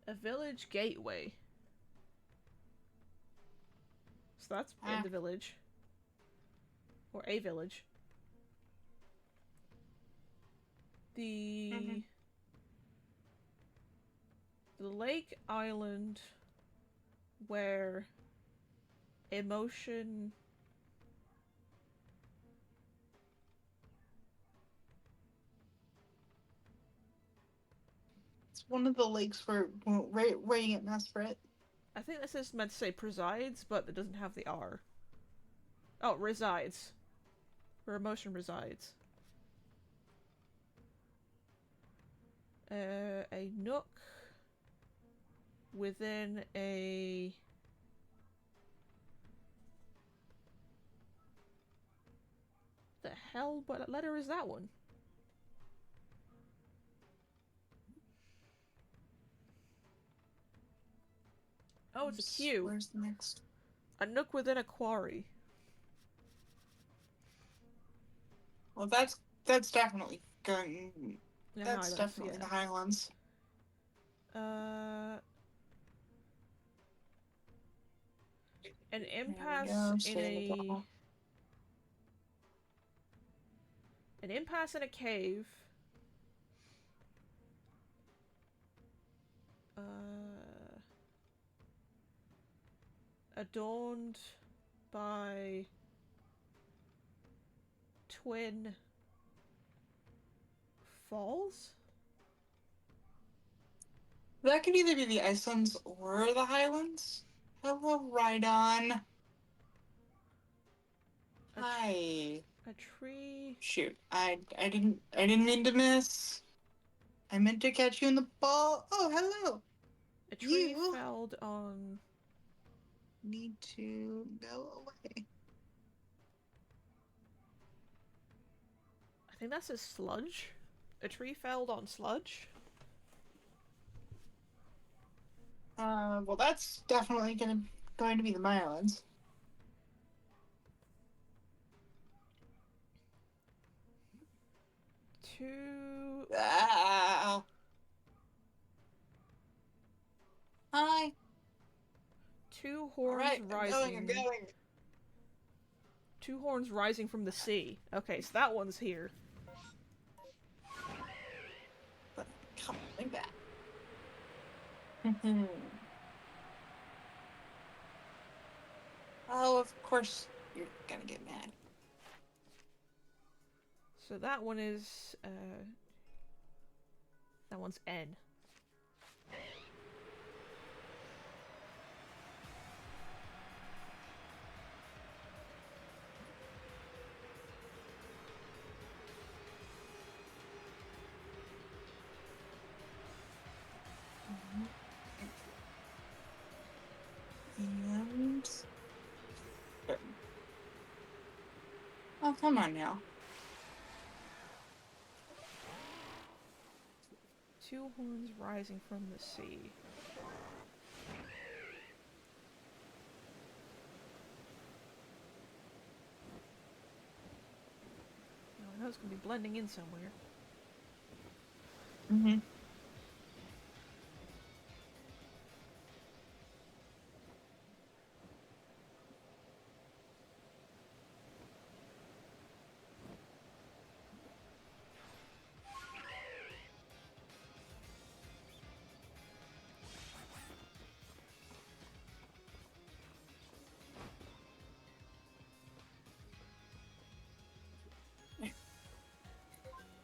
A village gateway. So that's in the village. Or a village. The lake island where emotion It's one of the lakes where you get desperate. I think this is meant to say presides, but it doesn't have the R. Oh, resides. Where emotion resides. A nook within a the hell? What letter is that one? Oh, it's a Q. Where's the next? A nook within a quarry. Well, that's definitely going. Yeah, That's definitely yeah. the Highlands. An impasse in a... An impasse in a cave. Adorned by twin falls? That could either be the Icelands or the Highlands. Hello, Rhydon. Hi. A tree. Shoot, I didn't mean to miss. I meant to catch you in the ball. Oh, hello. A tree you felled on. Need to go away. I think that's a sludge. A tree felled on sludge. Well, that's definitely going to be the Islands. Two. Ow. Hi. Two horns rising. I'm going. Two horns rising from the sea. Okay, so that one's here. But coming back. Oh, of course you're gonna get mad. So that one is, that one's N. And... Oh, come on now. Two horns rising from the sea. Now, I know it's going to be blending in somewhere. Mm-hmm.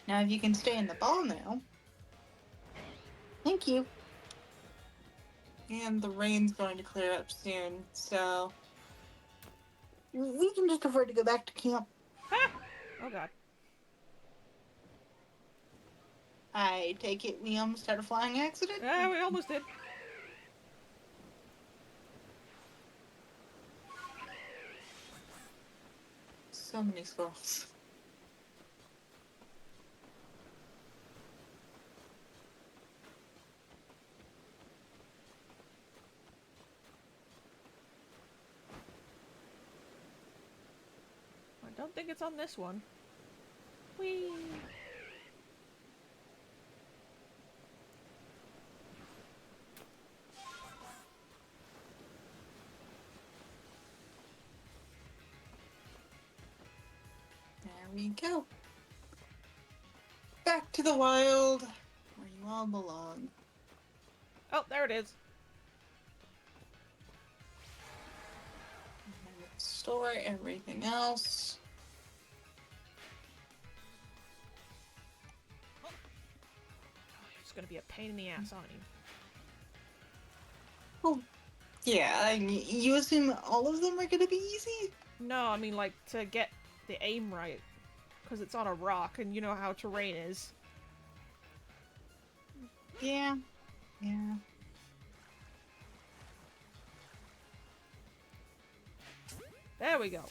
Now, if you can stay in the ball now. Thank you. And the rain's going to clear up soon, so we can just afford to go back to camp. Ha! Oh god. I take it we almost had a flying accident? Yeah, we almost did. So many squirrels. I don't think it's on this one. Whee! There we go. Back to the wild, where you all belong. Oh, there it is. And store everything else. Oh, it's gonna be a pain in the ass, aren't you? Oh, yeah, I mean, you assume all of them are gonna be easy? No, I mean, like, to get the aim right. Because it's on a rock, and you know how terrain is. Yeah. Yeah. There we go.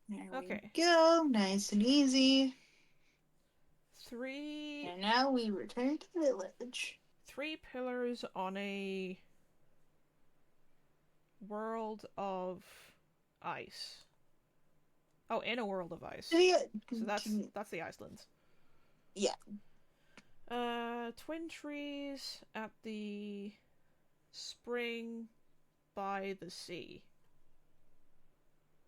There Okay. we go. Nice and easy. 3 And now we return to the village. 3 pillars on a world of ice. Oh, in a world of ice. Yeah. So that's the Icelands. Yeah. Twin trees at the spring by the sea.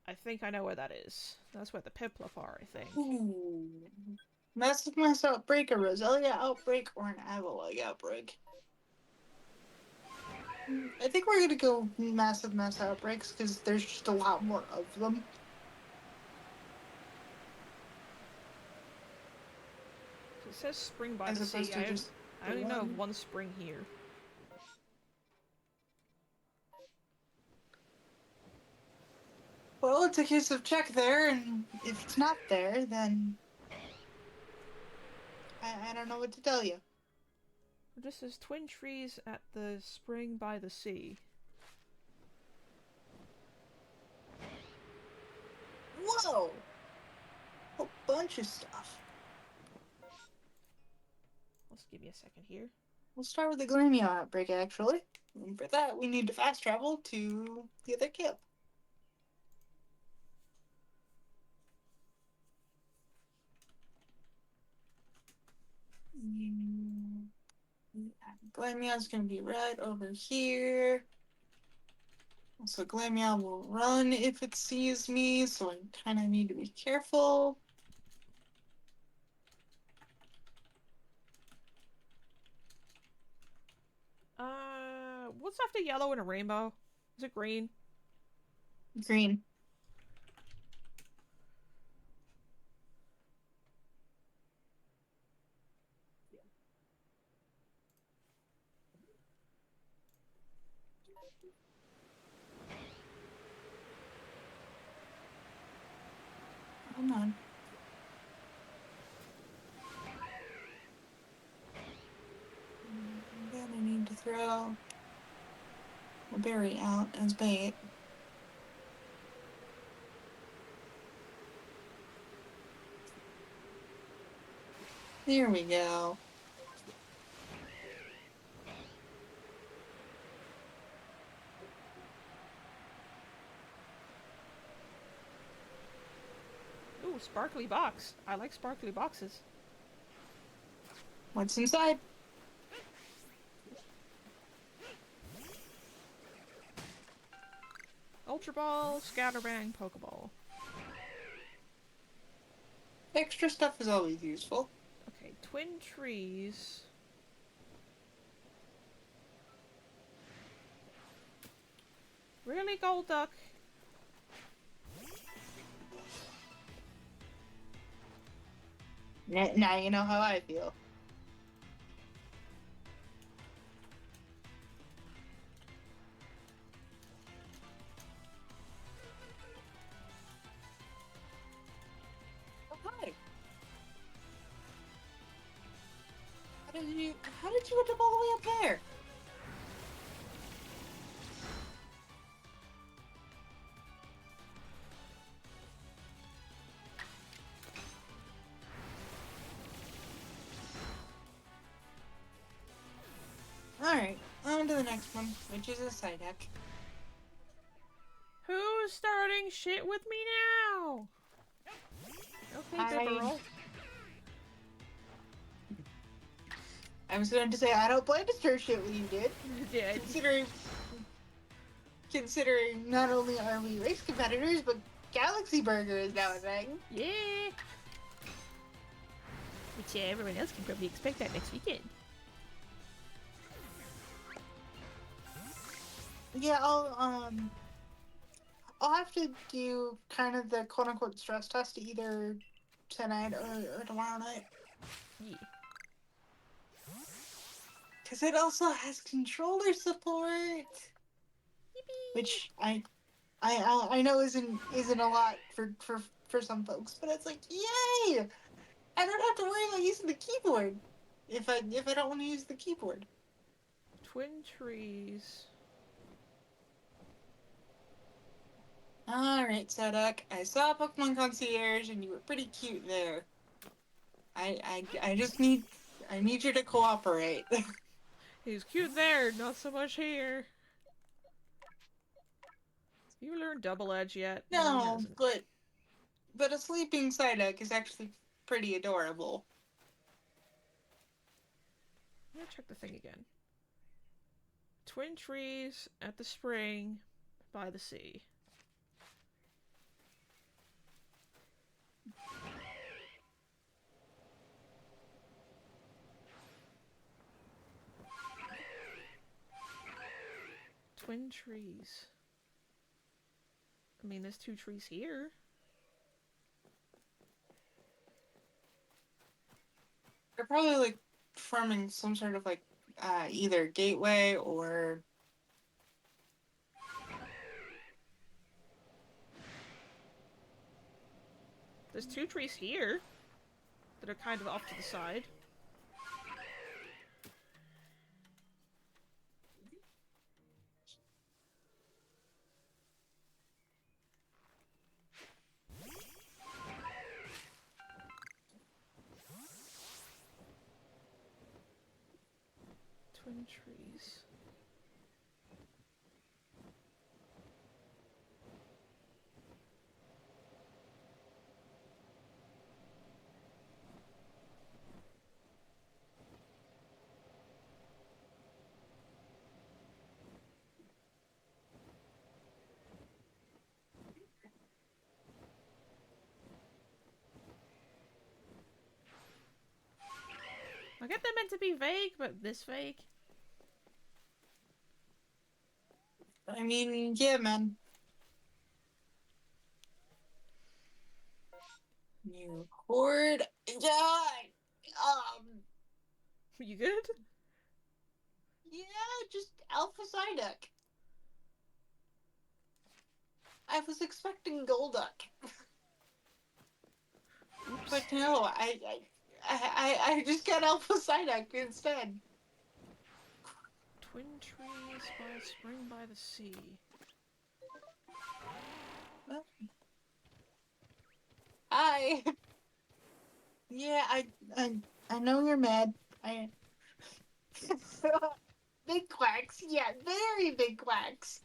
I think I know where that is. That's where the Piplup are, I think. Ooh. Massive Mass Outbreak, a Roselia Outbreak, or an Avalog Outbreak? I think we're gonna go Massive Mass Outbreaks because there's just a lot more of them. So it says spring by As the opposed sea. to just I only know of one. one spring here. Well, it's a case of check there, and if it's not there, then I don't know what to tell you. This is twin trees at the spring by the sea. Whoa! A bunch of stuff. Let's give me a second here. We'll start with the Glamio Outbreak, actually. And for that, we need to fast travel to the other camp. Glamion's gonna be right over here. So Glamion will run if it sees me, so I kind of need to be careful. What's after yellow and a rainbow? Is it green? Green. Come on. Then I need to throw a berry out as bait. There we go. Ooh, sparkly box. I like sparkly boxes. What's inside? Ultra Ball, Scatterbang, Pokeball. Extra stuff is always useful. Okay, twin trees. Really, Gold Duck? Now you know how I feel. Oh, hi. How did you end up all the way up there? Alright, on to the next one, which is a side deck. Who's starting shit with me now? Okay, Bibberel. I was going to say, I don't plan to start shit with you, dude. Yeah. Considering not only are we race competitors, but Galaxy Burger is now a thing. Yeah. Which everyone else can probably expect that next weekend. Yeah, I'll have to do kind of the quote-unquote stress test either tonight or tomorrow night. Yeah. Because it also has controller support, Yippee. which I know isn't a lot for some folks, but it's like, yay! I don't have to worry about using the keyboard if I don't want to use the keyboard. Twin trees. Alright, Sadok. I saw Pokemon Concierge and you were pretty cute there. I just need you to cooperate. He's cute there, not so much here. You learned Double Edge yet? he No, hasn't. but a sleeping Psyduck is actually pretty adorable. I'm gonna check the thing again. Twin trees at the spring by the sea. Twin trees. I mean, there's 2 trees here. They're probably like forming some sort of like either gateway or There's 2 trees here that are kind of off to the side. Twin trees. I get they're meant to be vague, but this vague? I mean, yeah, man. New chord. Yeah. You good? Yeah, just Alpha Psyduck. I was expecting Golduck. Oops. But no, I just got Alpha Psyduck instead. Twin trees by a spring by the sea. Hi. Yeah, I know you're mad. Big quacks. Yeah, very big quacks.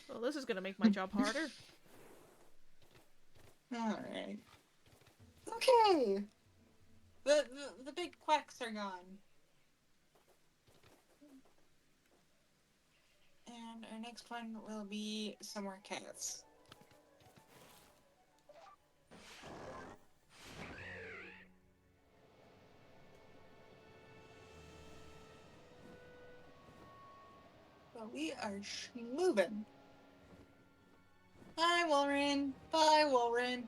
Well, this is gonna make my job harder. Alright. Okay. The big quacks are gone. And our next one will be some more cats. But we are moving. Bye, Walren. Bye, Walren.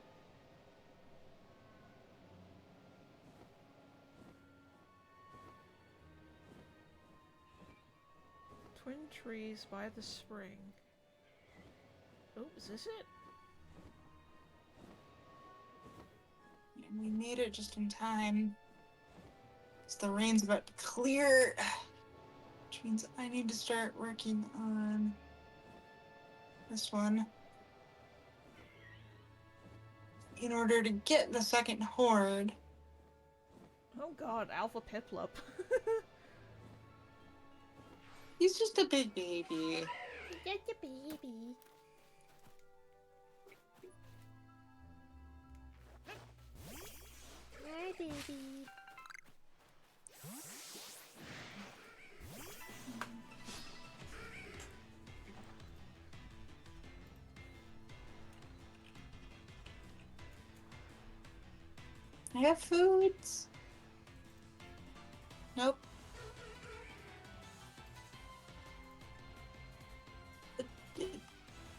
Twin trees by the spring. Oh, is this it? And we made it just in time. So the rain's about to clear. Which means I need to start working on this one. In order to get the second horde. Oh god, Alpha Piplup. He's just a big baby. Just a baby. Hi, baby. I have foods. Nope.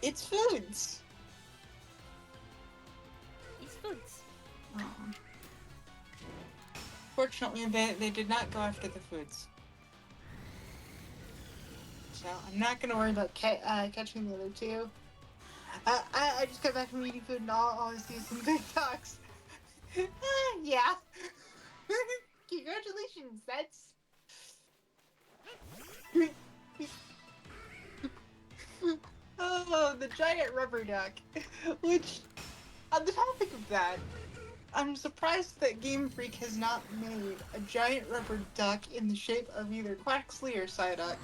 It's foods. It's foods. Oh. Fortunately, they did not go after the foods. So I'm not going to worry about catching the other two. I just got back from eating food and all I see is some big dogs. Yeah. Congratulations, that's... Oh, the giant rubber duck. Which, on the topic of that, I'm surprised that Game Freak has not made a giant rubber duck in the shape of either Quaxley or Psyduck.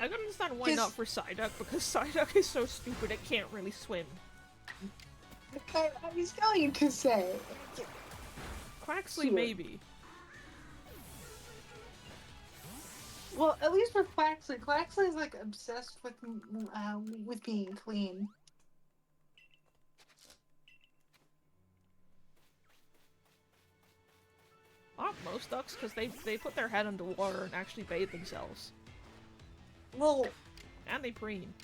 I can understand why not for Psyduck, because Psyduck is so stupid it can't really swim. I was going to say. Quaxley, maybe. Well, at least with Quaxley. Quaxley's like obsessed with being clean. Not most ducks, because they put their head under water and actually bathe themselves. Well, and they preen.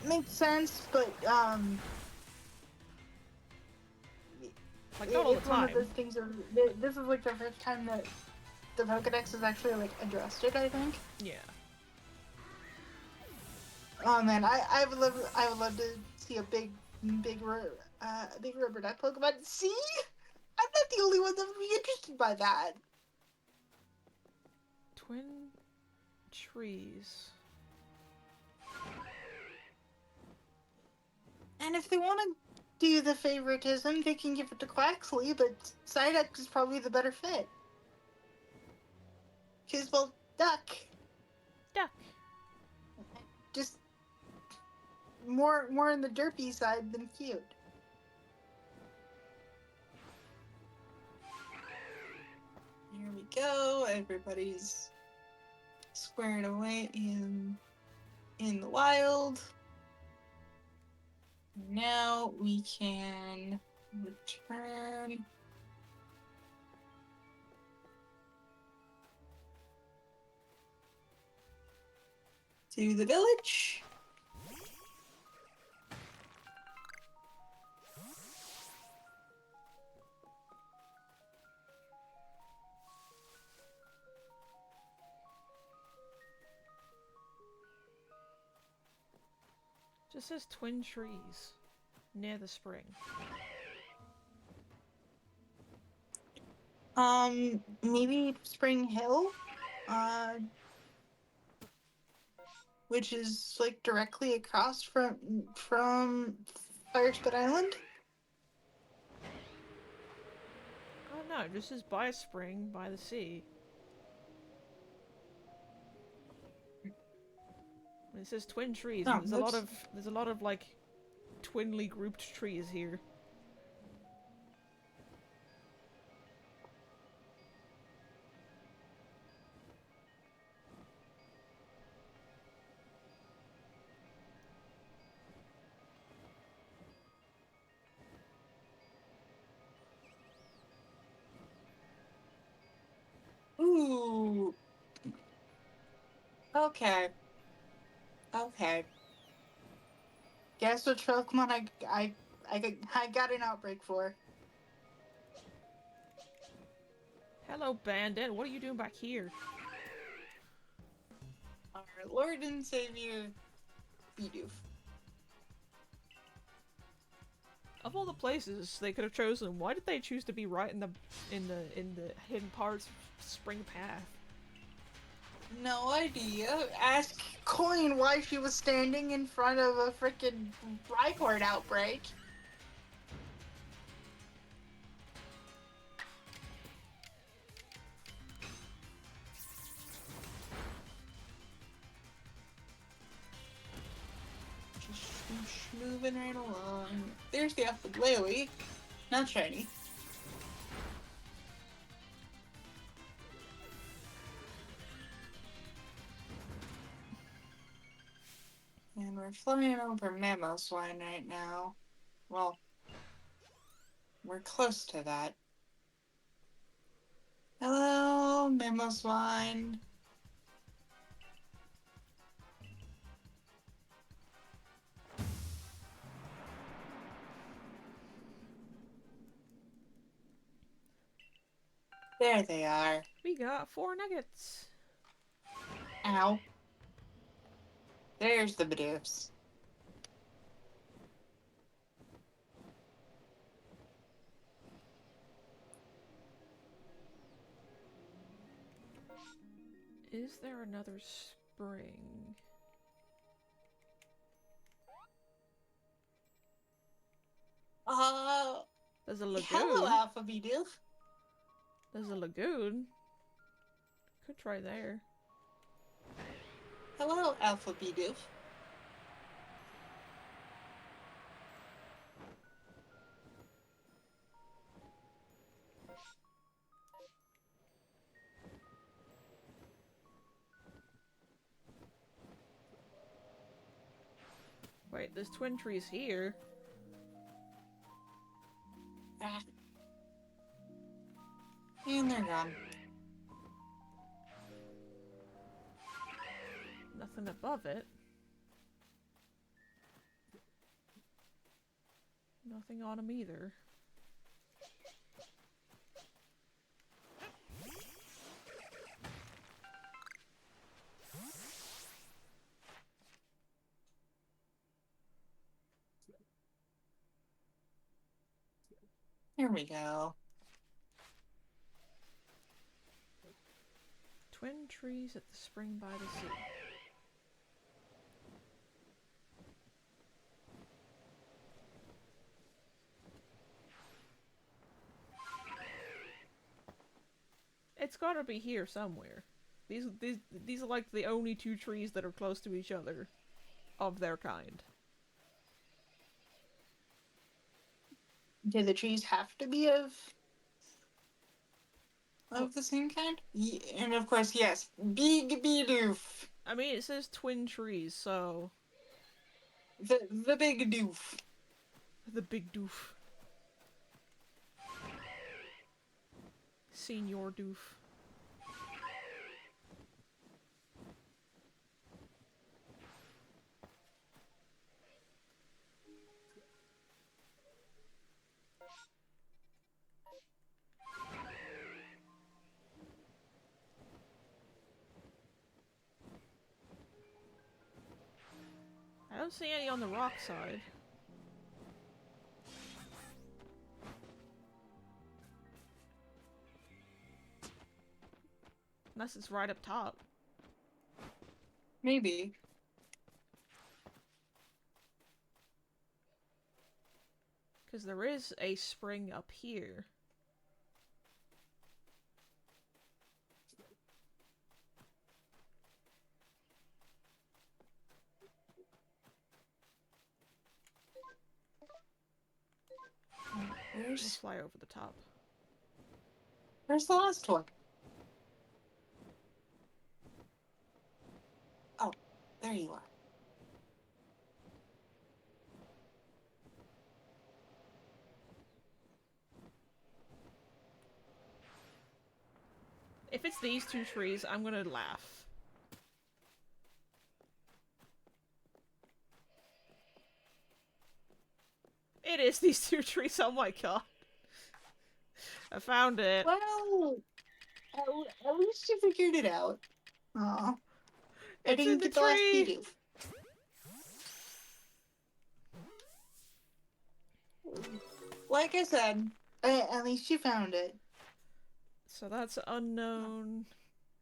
Makes sense, but like not all the time. One of those things. This is like the first time that the Pokedex has actually like addressed it. I think. Yeah. Oh man, I would love to see a big rubber duck Pokemon. See, I'm not the only one that would be interested by that. Twin trees. And if they want to do the favoritism, they can give it to Quaxley, but Psyduck is probably the better fit. Because, well, duck. Duck. Just more in the derpy side than cute. Here we go. Everybody's squared away in the wild. Now we can return to the village. Just says twin trees near the spring. Maybe Spring Hill, which is like directly across from Firespit Island. Oh no, this is by a spring, by the sea. It says twin trees. Oh, And there's a lot of like twinly grouped trees here. Okay. Okay. Guess what Pokemon I got an outbreak for. Hello, Bandit. What are you doing back here? Our Lord and Savior, Bidoof. Of all the places they could have chosen, why did they choose to be right in the hidden parts spring path? No idea. Ask Coin why she was standing in front of a freaking Rhyhorn outbreak. Just moving right along. There's the Alpha not shiny. And we're flying over Mamoswine right now. Well, we're close to that. Hello, Mamoswine. There they are. We got 4 nuggets. Ow. There's the Bidoofs. Is there another spring? There's a lagoon. Hello, Alpha Bidoof. There's a lagoon. Could try there. Hello, Alpha Bidoof. Wait, there's twin trees here. Ah. And they're gone. Nothing above it. Nothing on them either. Here we go. Twin trees at the spring by the sea. It's gotta be here somewhere. These are like the only 2 trees that are close to each other of their kind. Do the trees have to be of the same kind? And of course, yes. Big Bidoof. I mean, it says twin trees, so... The big doof. The big doof. Senior doof. I don't see any on the rock side. Unless it's right up top. Maybe. Because there is a spring up here. Let's fly over the top. Where's the last one? Oh, there you are. If it's these 2 trees, I'm gonna laugh. is these two trees? Oh my god. I found it. Well, at least you figured it out. Aw. I It's in didn't the get the last tree. doo. Like I said, at least you found it. So that's unknown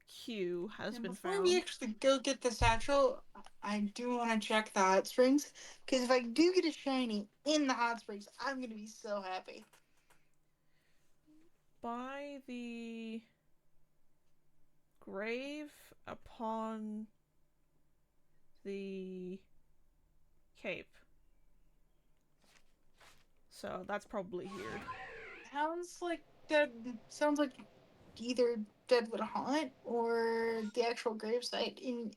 Q has And been before we found. actually go get the satchel, I do want to check the hot springs. Because if I do get a shiny in the hot springs, I'm going to be so happy. By the grave upon the cape. So that's probably here. Sounds like either Deadwood Haunt or the actual gravesite in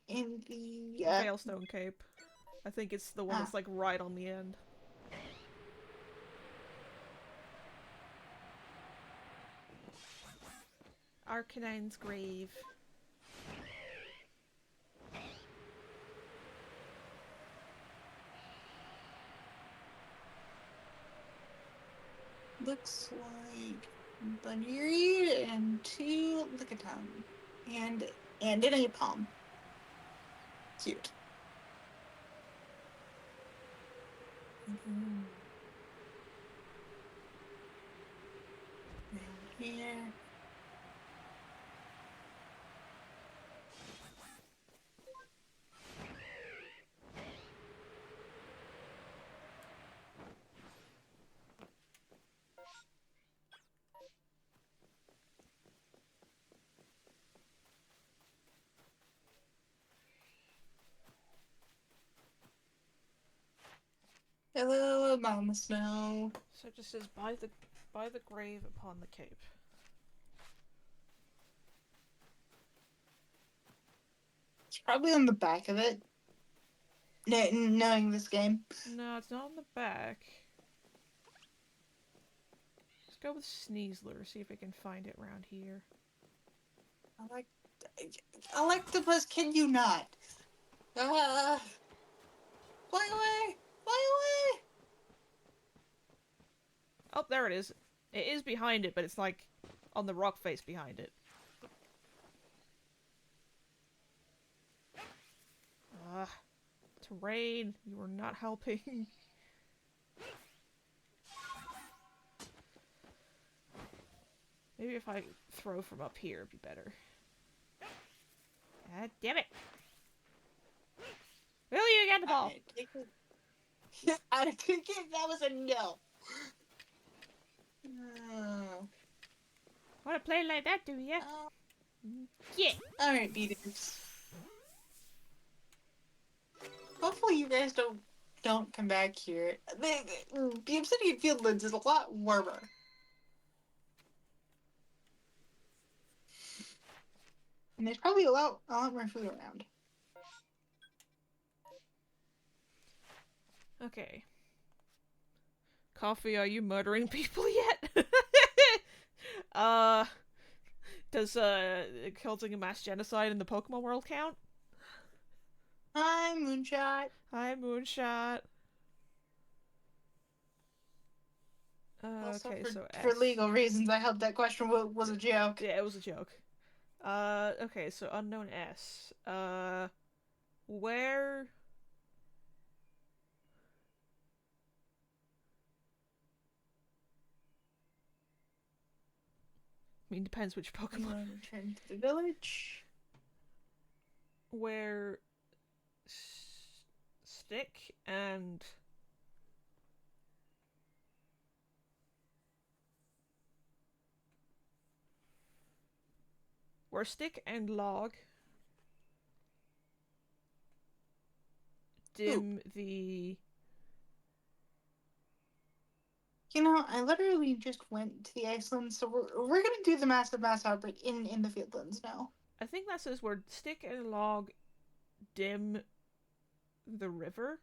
the Veilstone Cape. I think it's the one that's like right on the end. Arcanine's grave. looks like Bunny and 2 Lickitung and an Napalm. Cute. Down here. Hello, Mama Snow. So it just says by the grave upon the cape. It's probably on the back of it. Knowing this game. No, it's not on the back. Let's go with Sneasler, see if I can find it around here. Electabuzz, can you not? Fly away! Fly away! Oh, there it is. It is behind it, but it's like on the rock face behind it. Ah, terrain, you are not helping. Maybe if I throw from up here, it'd be better. God damn it! Will you get the ball? I think that was a no. No. Wanna play like that, do ya? Yeah! Alright, beaters. Hopefully you guys don't come back here. The Obsidian Fieldlands is a lot warmer. And there's probably a lot more food around. Okay. Coffee, are you murdering people yet? Does causing a mass genocide in the Pokemon world count? Hi, Moonshot. Hi, Moonshot. Also, Okay, so for S. legal reasons, I hope that question was a joke. Yeah, it was a joke. Okay, so unknown S. Where? I mean, depends which Pokemon. Return to the village. Where Stick and Log dim the. You know, I literally just went to the Iceland, so we're gonna do the mass outbreak in the Fieldlands now. I think that says where Stick and Log dim the river.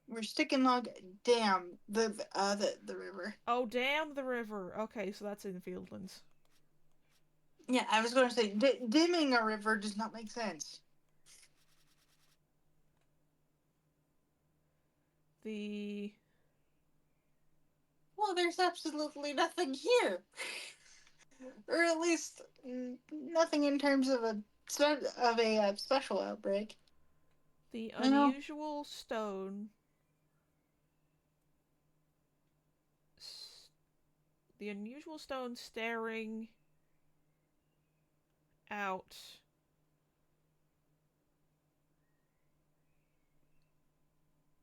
We're sticking log dam the river. Oh, damn the river. Okay, so that's in the Fieldlands. Yeah, I was going to say dimming a river does not make sense. the... Well, there's absolutely nothing here. Or at least nothing in terms of a special outbreak. The No. unusual stone... The unusual stone staring out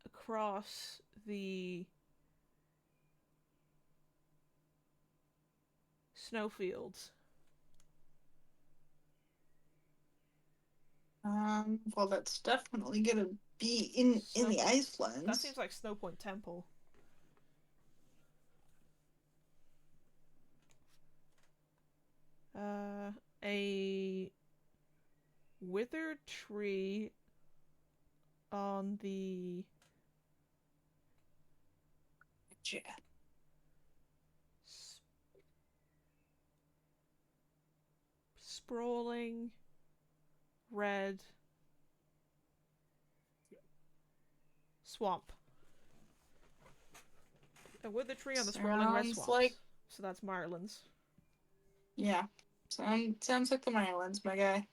across the snowfields. Well, that's definitely gonna be in the Icelands. That seems like Snowpoint Temple. A withered tree on the Yeah. sprawling red swamp. A withered tree on the sprawling red swamp. Like... So that's Marlins. Yeah. Sounds like the Marlins, my guy.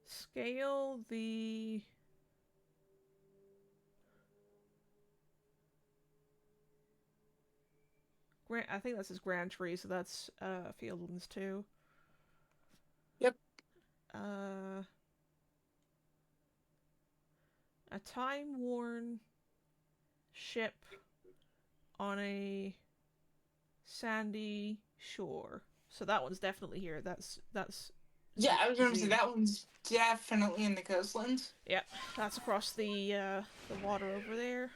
Scale the... I think that's his grand tree, so that's Fieldlands too. Yep. A time-worn ship on a sandy shore. So that one's definitely here. That's Yeah, I was going to say that one's definitely in the coastlands. Yep, that's across the water over there.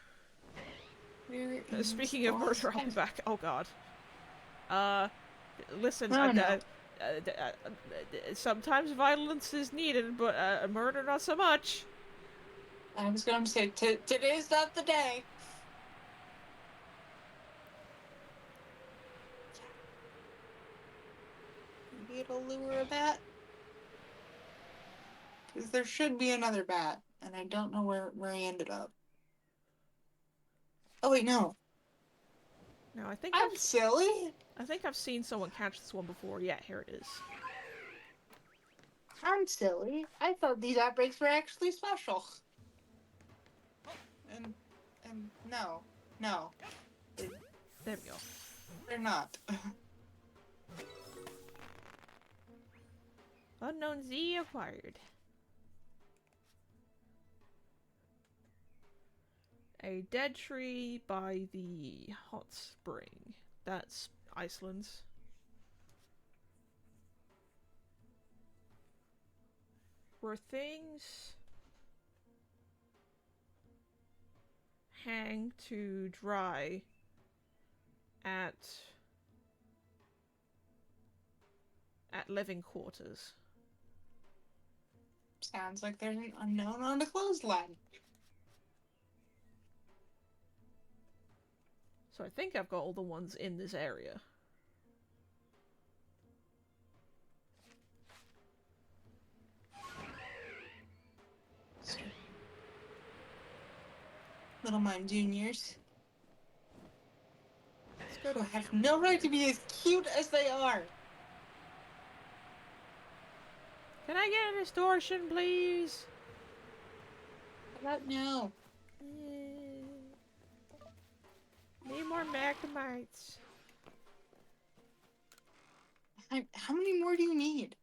Speaking of murder, I'll be back. Oh god. Listen, sometimes violence is needed, but murder not so much. I was going to say, today's not the day. Maybe it'll lure a bat? Because there should be another bat, and I don't know where he ended up. Oh wait, no. No, I think I'm silly. I think I've seen someone catch this one before. Yeah, here it is. I'm silly. I thought these outbreaks were actually special. And no. There we go. They're not. Unknown Z acquired. A dead tree by the hot spring. That's Iceland's. Where things hang to dry at living quarters. Sounds like there's an unknown on a clothesline. So I think I've got all the ones in this area. Little Mime Juniors. Who have no right to be as cute as they are. Can I get a distortion, please? How about no? Need more Magmites. How many more do you need?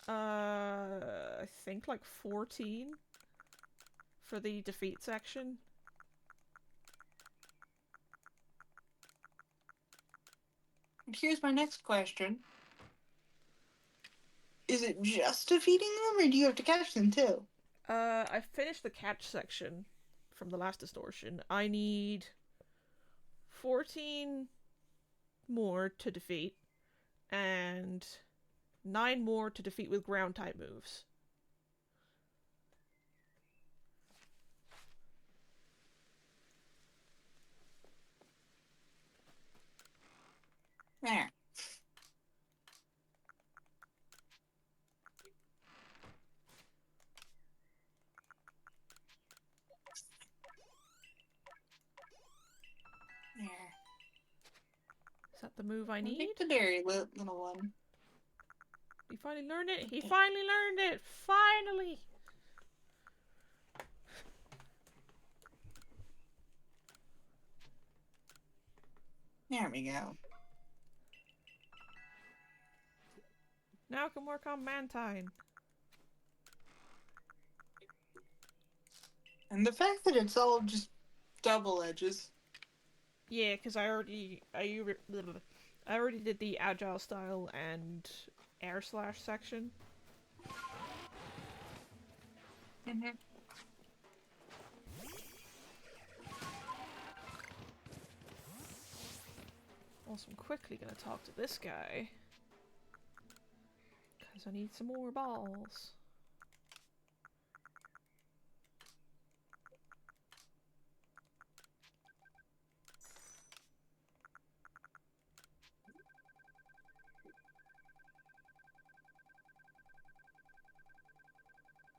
I think like 14 for the defeat section. And here's my next question. Is it just defeating them, or do you have to catch them too? I finished the catch section from the last distortion. I need 14 more to defeat, and 9 more to defeat with ground type moves. There. that the move I need? Take the berry, little one. He finally learned it. He Okay. finally learned it. Finally. There we go. Now I can work on Mantine. And the fact that it's all just double edges. Yeah, because I already did the agile style and air slash section. Mm-hmm. Also, I'm quickly gonna talk to this guy. Because I need some more balls.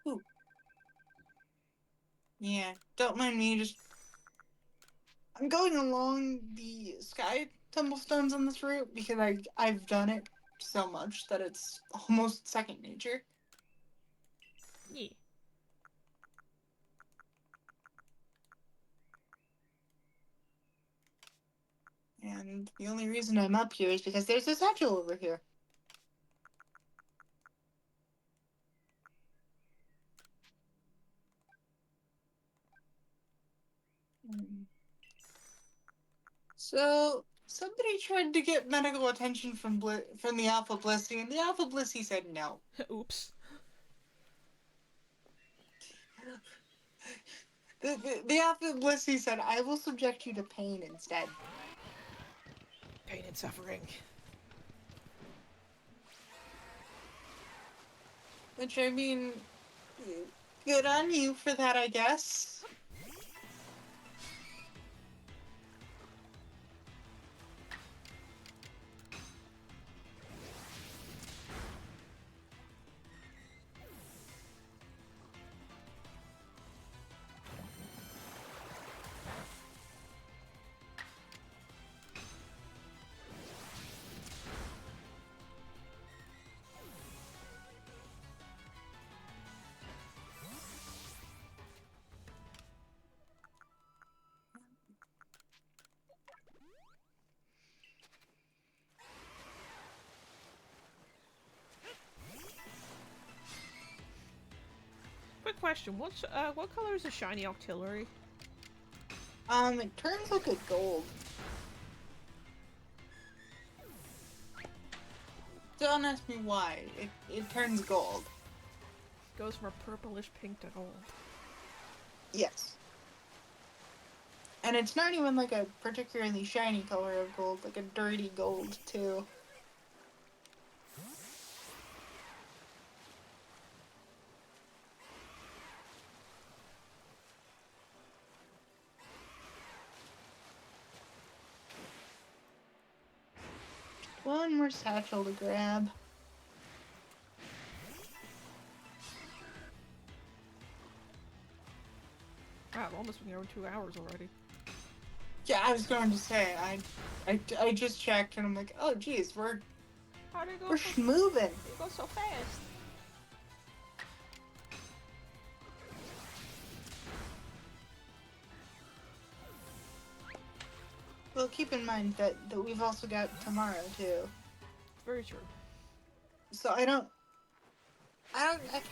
Ooh. Yeah, don't mind me, just... I'm going along the sky tumblestones on this route because I've done it so much that it's almost second nature. Yeah. And the only reason I'm up here is because there's a satchel over here. So somebody tried to get medical attention from the Alpha Bluesky, and the Alpha Bluesky said no. Oops. The Alpha Bluesky said, "I will subject you to pain instead." Pain and suffering. Which, I mean, good on you for that, I guess. Quick question. What color is the shiny artillery? It turns like a gold. Don't ask me why. It turns gold. Goes from a purplish pink to gold. Yes. And it's not even like a particularly shiny color of gold, like a dirty gold, too. One more satchel to grab. Wow, I've almost been here in 2 hours already. Yeah, I was going to say, I just checked and I'm like, oh geez, we're schmoovin'. You go so fast. Well, keep in mind that we've also got tomorrow too. Very true. So I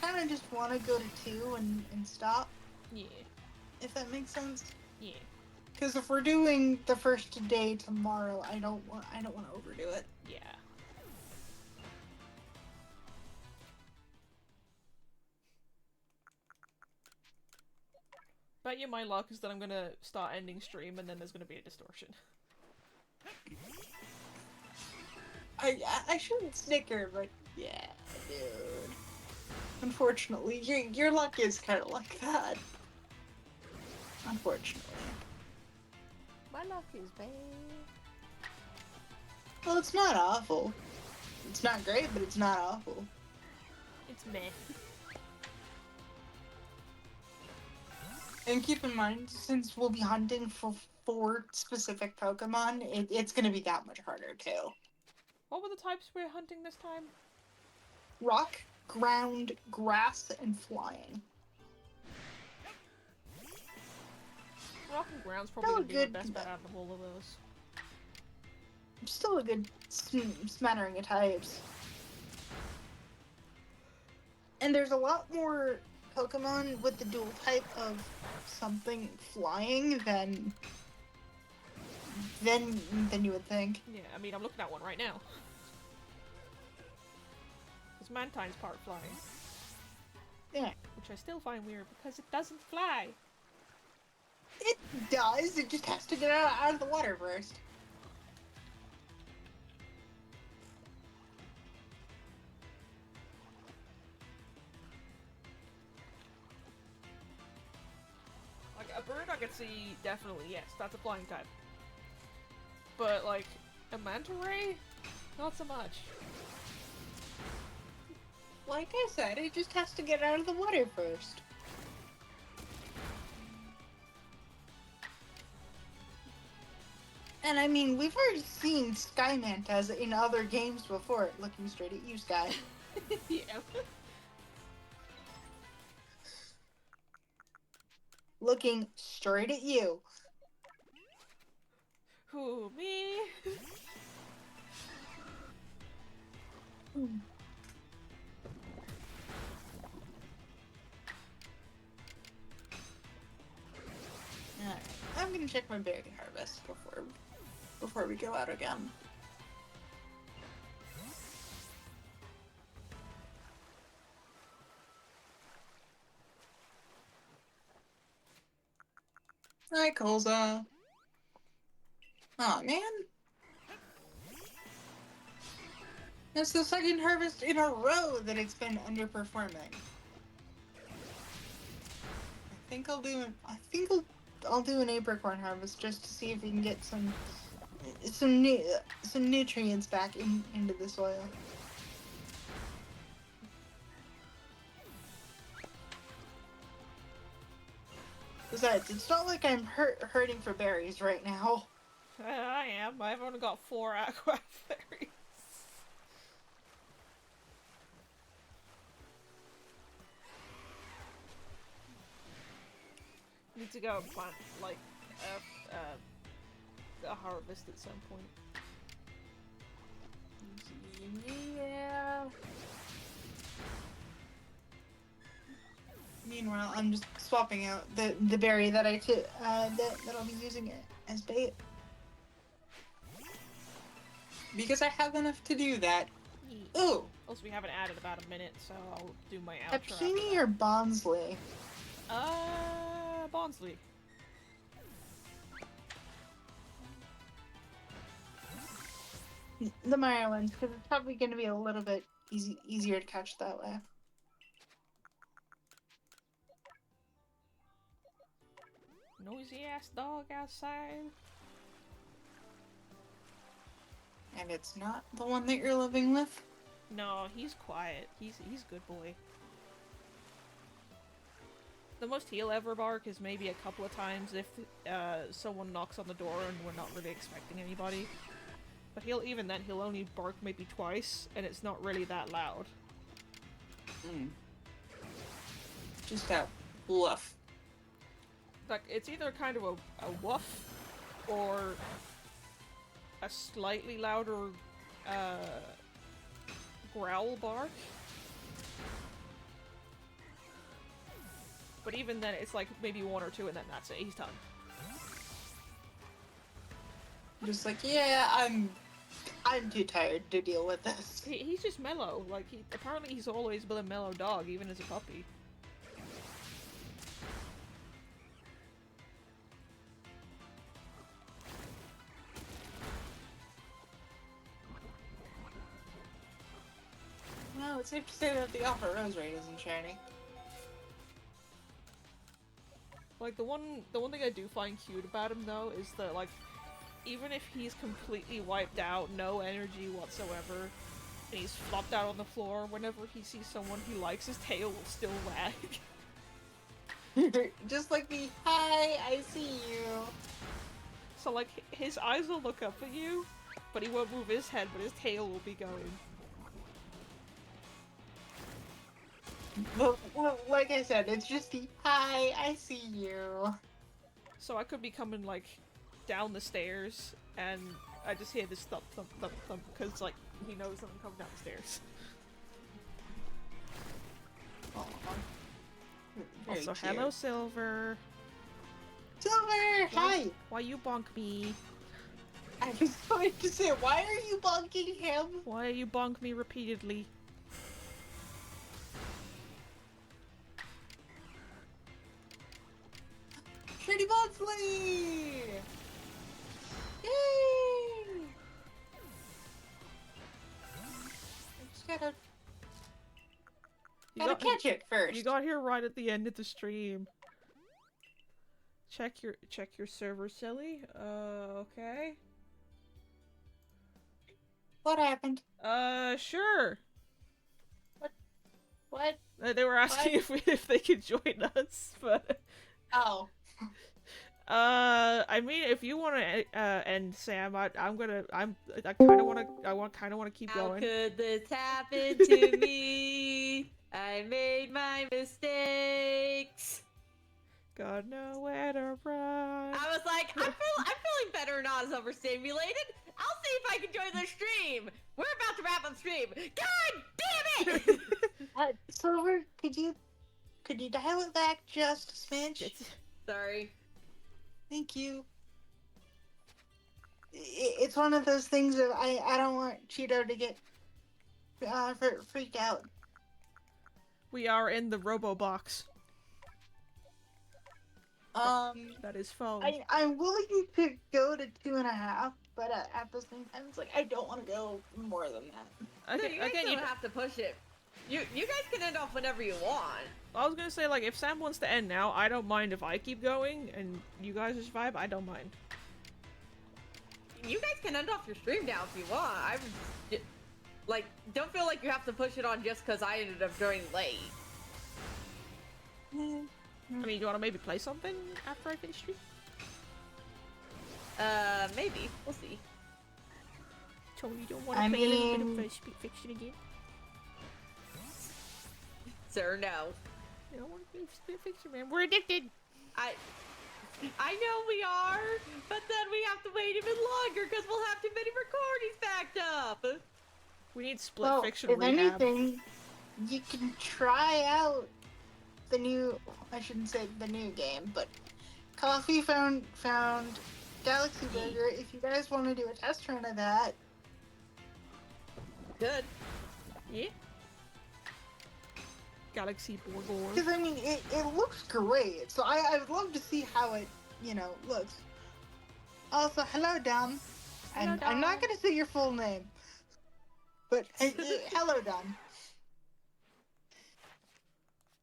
kind of just want to go to 2 and stop. Yeah. If that makes sense. Yeah. Because if we're doing the first day tomorrow, I don't want to overdo it. Yeah. Bet you my luck is that I'm gonna start ending stream and then there's gonna be a distortion. I shouldn't snicker, but yeah, dude. Unfortunately, your luck is kind of like that. Unfortunately. My luck is bad. Well, it's not awful. It's not great, but it's not awful. It's meh. And keep in mind, since we'll be hunting for 4 specific Pokemon, it's going to be that much harder too. What were the types we're hunting this time? Rock, ground, grass, and flying. Rock and ground's probably Still going to be my best bet out of all of those. Still a good smattering of types. And there's a lot more Pokemon with the dual type of something flying than you would think. Yeah, I mean, I'm looking at one right now. It's Mantine's part flying. Yeah. Which I still find weird because it doesn't fly. It does, it just has to get out of the water first. Like, a bird I could see, definitely, yes, that's a flying type. But, like, a manta ray? Not so much. Like I said, it just has to get out of the water first. And I mean, we've already seen Sky Mantas in other games before, looking straight at you, Sky. Yeah. Looking straight at you. Who, me? Alright, I'm gonna check my berry harvest before we go out again. Hi, Colza. Aw, man. That's the second harvest in a row that it's been underperforming. I'll do an apricorn harvest just to see if we can get some nutrients back into the soil. Besides, it's not like I'm hurting for berries right now. I am. I've only got 4 aqua berries. Need to go and plant, like, a harvest at some point. Yeah. Meanwhile, I'm just swapping out the berry that that I'll be using as bait. Because I have enough to do that. Yeah. Ooh! Also, we haven't added about a minute, so I'll do my outro. Pepini or Bonsley? Bonsley. The Mario ones, because it's probably going to be a little bit easier to catch that way. Noisy ass dog outside. And it's not the one that you're living with? No, he's quiet. He's a good boy. The most he'll ever bark is maybe a couple of times if someone knocks on the door and we're not really expecting anybody. But even then he'll only bark maybe twice, and it's not really that loud. Just that woof. Like, it's either kind of a woof, or a slightly louder growl bark. But even then, it's like maybe 1 or 2, and then that's it. He's done. Just like, yeah, I'm too tired to deal with this. He's just mellow. Like, apparently he's always been a mellow dog, even as a puppy. Well, it's safe to say that the Alpha Rose rate isn't shiny. Like, the one thing I do find cute about him, though, is that, like, even if he's completely wiped out, no energy whatsoever, and he's flopped out on the floor, whenever he sees someone he likes, his tail will still wag. Just like me. Hi, I see you. So, like, his eyes will look up at you, but he won't move his head, but his tail will be going. Well, like I said, it's just the, hi, I see you. So I could be coming, like, down the stairs, and I just hear this thump, thump, thump, thump, because, like, he knows that I'm coming down the stairs. Also, hello, Silver. Silver, hi! Why you bonk me? I was going to say, why are you bonking him? Why you bonk me repeatedly? Pretty monthly! Yay! I just gotta catch it first. You got here right at the end of the stream. Check your server, silly. Okay. What happened? Sure. What? They were asking if they could join us, but Oh. I mean, if you want to end Sam, I kind of want to keep going. How could this happen to me? I made my mistakes. Got nowhere to run. I was like, I'm feeling better, not as overstimulated. I'll see if I can join the stream. We're about to wrap up stream. God damn it! Silver, could you dial it back just a smidge? Sorry. Thank you. It's one of those things that I don't want Cheeto to get freaked out. We are in the Robo Box. That is phone. I'm willing to go to 2.5, but at the same time, it's like I don't want to go more than that. Okay, you guys don't have to push it. You guys can end off whenever you want. I was gonna say, like, if Sam wants to end now, I don't mind if I keep going, and you guys just vibe, I don't mind. You guys can end off your stream now if you want. Like, don't feel like you have to push it on just because I ended up joining late. I mean, do you want to maybe play something after I finish stream? Maybe. We'll see. So you don't want to play a little bit of Speed Fiction again? Sir, no. You don't want to play Speed Fiction, man. We're addicted! I know we are, but then we have to wait even longer because we'll have too many recordings backed up. We need Split Fiction if rehab. anything, you can try out the new, I shouldn't say the new game, but Coffee found Galaxy Burger. If you guys want to do a test run of that. Good. Yeah. Galaxy Burger. Because, I mean, it looks great, so I would love to see how it, looks. Also, hello, Dom. Hello, I'm not going to say your full name, but hello, Dom.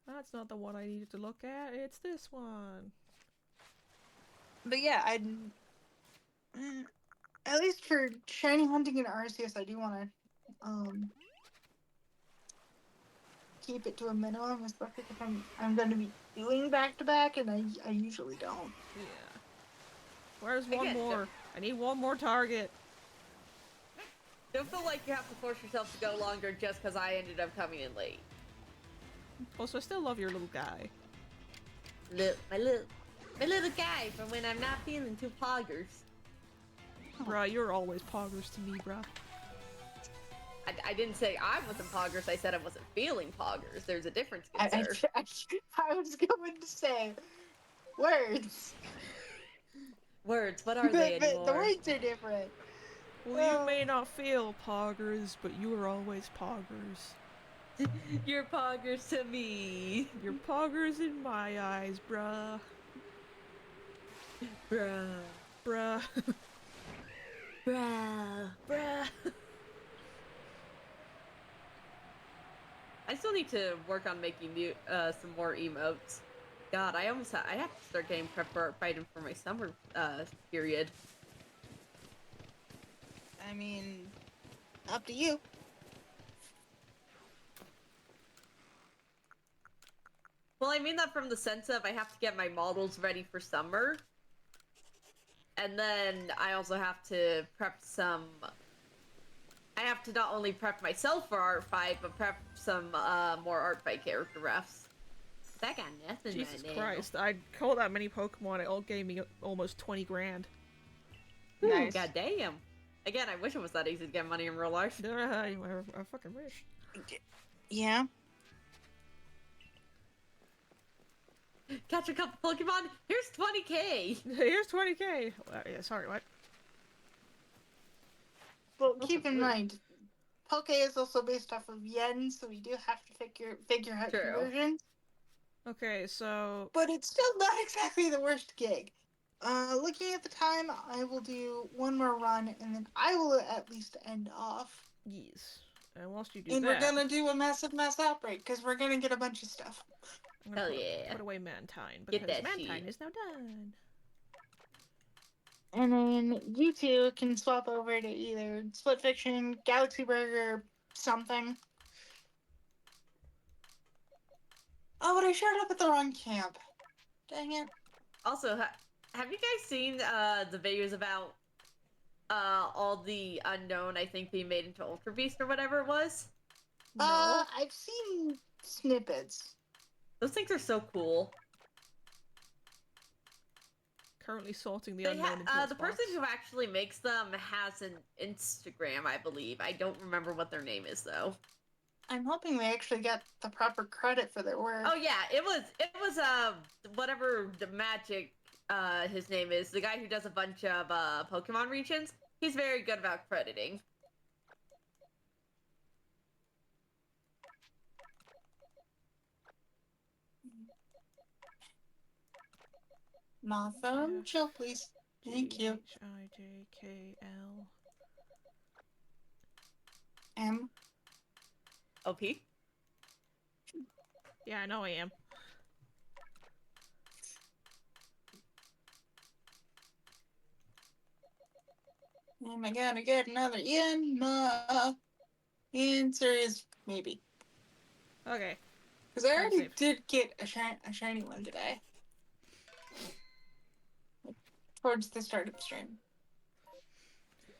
That's not the one I needed to look at, it's this one. But yeah, at least for shiny hunting and Arceus, I do want to, keep it to a minimum, especially if I'm going to be doing back-to-back, and I usually don't. Yeah. Where's one more? I need one more target. Don't feel like you have to force yourself to go longer just because I ended up coming in late. Also, I still love your little guy. My little guy from when I'm not feeling too poggers. Bruh, you're always poggers to me, bruh. I didn't say I wasn't poggers, I said I wasn't feeling poggers. There's a difference, good sir. I was going to say words. Words, what are they anymore? The words are different. Well, you may not feel poggers, but you are always poggers. You're poggers to me. You're poggers in my eyes, bruh. Bruh. Bruh. Bruh. Bruh. I still need to work on making new, some more emotes. God, I have to start getting prepared for my summer period. I mean, up to you. Well, I mean that from the sense of I have to get my models ready for summer. And then I also have to prep some... I have to not only prep myself for art fight, but prep some more art fight character refs. That got nothing Jesus right Christ, I caught that many Pokemon, it all gave me almost 20 grand. Now. Ooh, Nice. goddamn. Again, I wish it was that easy to get money in real life. I fucking wish. Yeah. Catch a couple Pokemon, here's 20k! Here's 20k! Yeah, sorry, what? Well, keep in mind, Poke is also based off of yen, so we do have to figure out True. conversions. Okay, so... But it's still not exactly the worst gig. Looking at the time, I will do one more run, and then I will at least end off. Yes. And whilst you do And that... we're gonna do a massive mass outbreak, because we're gonna get a bunch of stuff. I'm gonna Hell yeah. put away Mantine, Get because that Mantine shit. is now done. And then you two can swap over to either Split Fiction, Galaxy Burger, something. Oh, but I showed up at the wrong camp. Dang it. Also, have you guys seen the videos about all the unknown, I think, being made into Ultra Beast or whatever it was? No. I've seen snippets. Those things are so cool. Currently sorting the They unknown into its the person box. who actually makes them has an Instagram, I believe. I don't remember what their name is though. I'm hoping they actually get the proper credit for their work. Oh yeah, it was whatever the magic his name is, the guy who does a bunch of Pokemon regions. He's very good about crediting. My phone, chill, please. Thank you. H-I-J-K-L. M. OP? Yeah, I know I am. Am I gonna get another yen? My answer is maybe. Okay. Because I already Save. did get a shiny one today. Towards the start of the stream.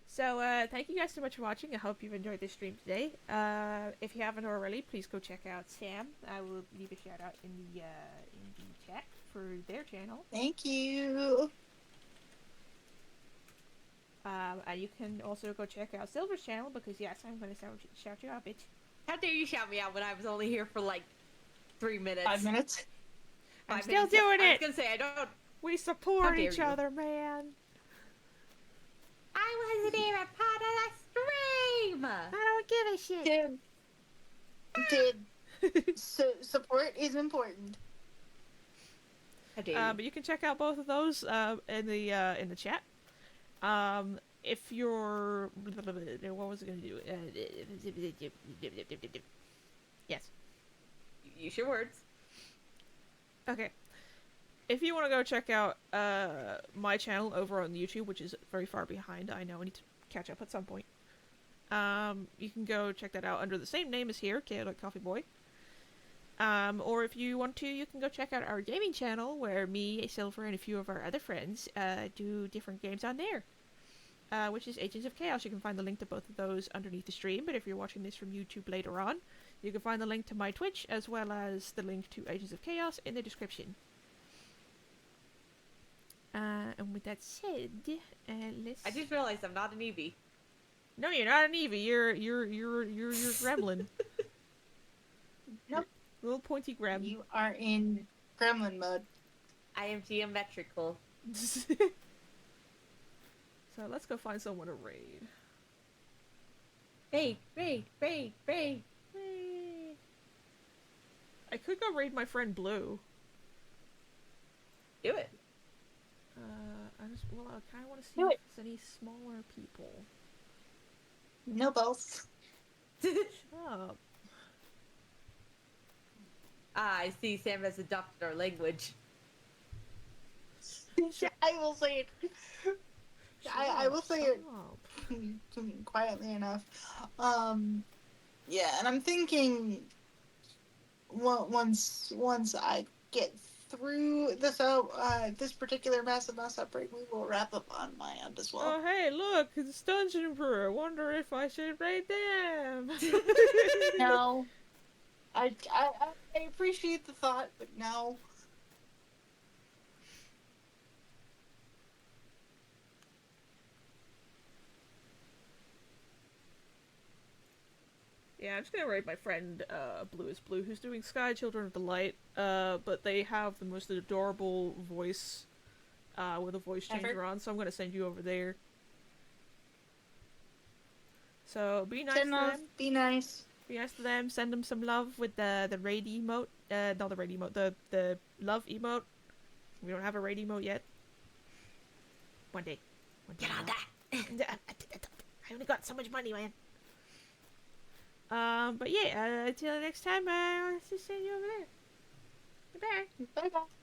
So, thank you guys so much for watching. I hope you've enjoyed this stream today. If you haven't already, please go check out Sam. I will leave a shout out in the chat for their channel. Thank you. And you can also go check out Silver's channel because yes, I'm going to shout you out, bitch. How dare you shout me out when I was only here for like 3 minutes? 5 minutes. I'm still doing it. I was gonna say I don't. We support each you. other, man. I wasn't even part of the stream. I don't give a shit. Did. So support is important. How dare you? But you can check out both of those in the chat. If you're what was I gonna do? Yes. Use your words. Okay. If you want to go check out my channel over on YouTube, which is very far behind, I know I need to catch up at some point. You can go check that out under the same name as here, chaoticcoffee.bsky. Or if you want to, you can go check out our gaming channel, where me, Silver, and a few of our other friends do different games on there. Which is Agents of Chaos. You can find the link to both of those underneath the stream, but if you're watching this from YouTube later on, you can find the link to my Twitch, as well as the link to Agents of Chaos in the description. And with that said, let's... I just realized I'm not an Eevee. No, you're not an Eevee. You're gremlin. Nope. Little pointy grem. You are in gremlin mode. I am geometrical. So let's go find someone to raid. Raid. Raid. I could go raid my friend Blue. Do it. I kind of want to see Do if it. there's any smaller people. No balls. Shut up. I see Sam has adopted our language. I will say it. I will say it Stop. quietly enough. Yeah, and I'm thinking once I get through this particular massive mass outbreak, we will wrap up on my end as well. Oh, hey, look, it's Dungeon Brew. I wonder if I should raid them. No. I appreciate the thought, but no. Yeah, I'm just gonna raid my friend, Blue, who's doing Sky Children of the Light, but they have the most adorable voice, with a voice changer on, so I'm gonna send you over there. So, be nice to them. Be nice. Be nice to them, send them some love with the raid emote, not the raid emote, the love emote. We don't have a raid emote yet. One day. Get on that. I only got so much money, man. But yeah, until next time, I'll just send you over there. Goodbye. Bye bye.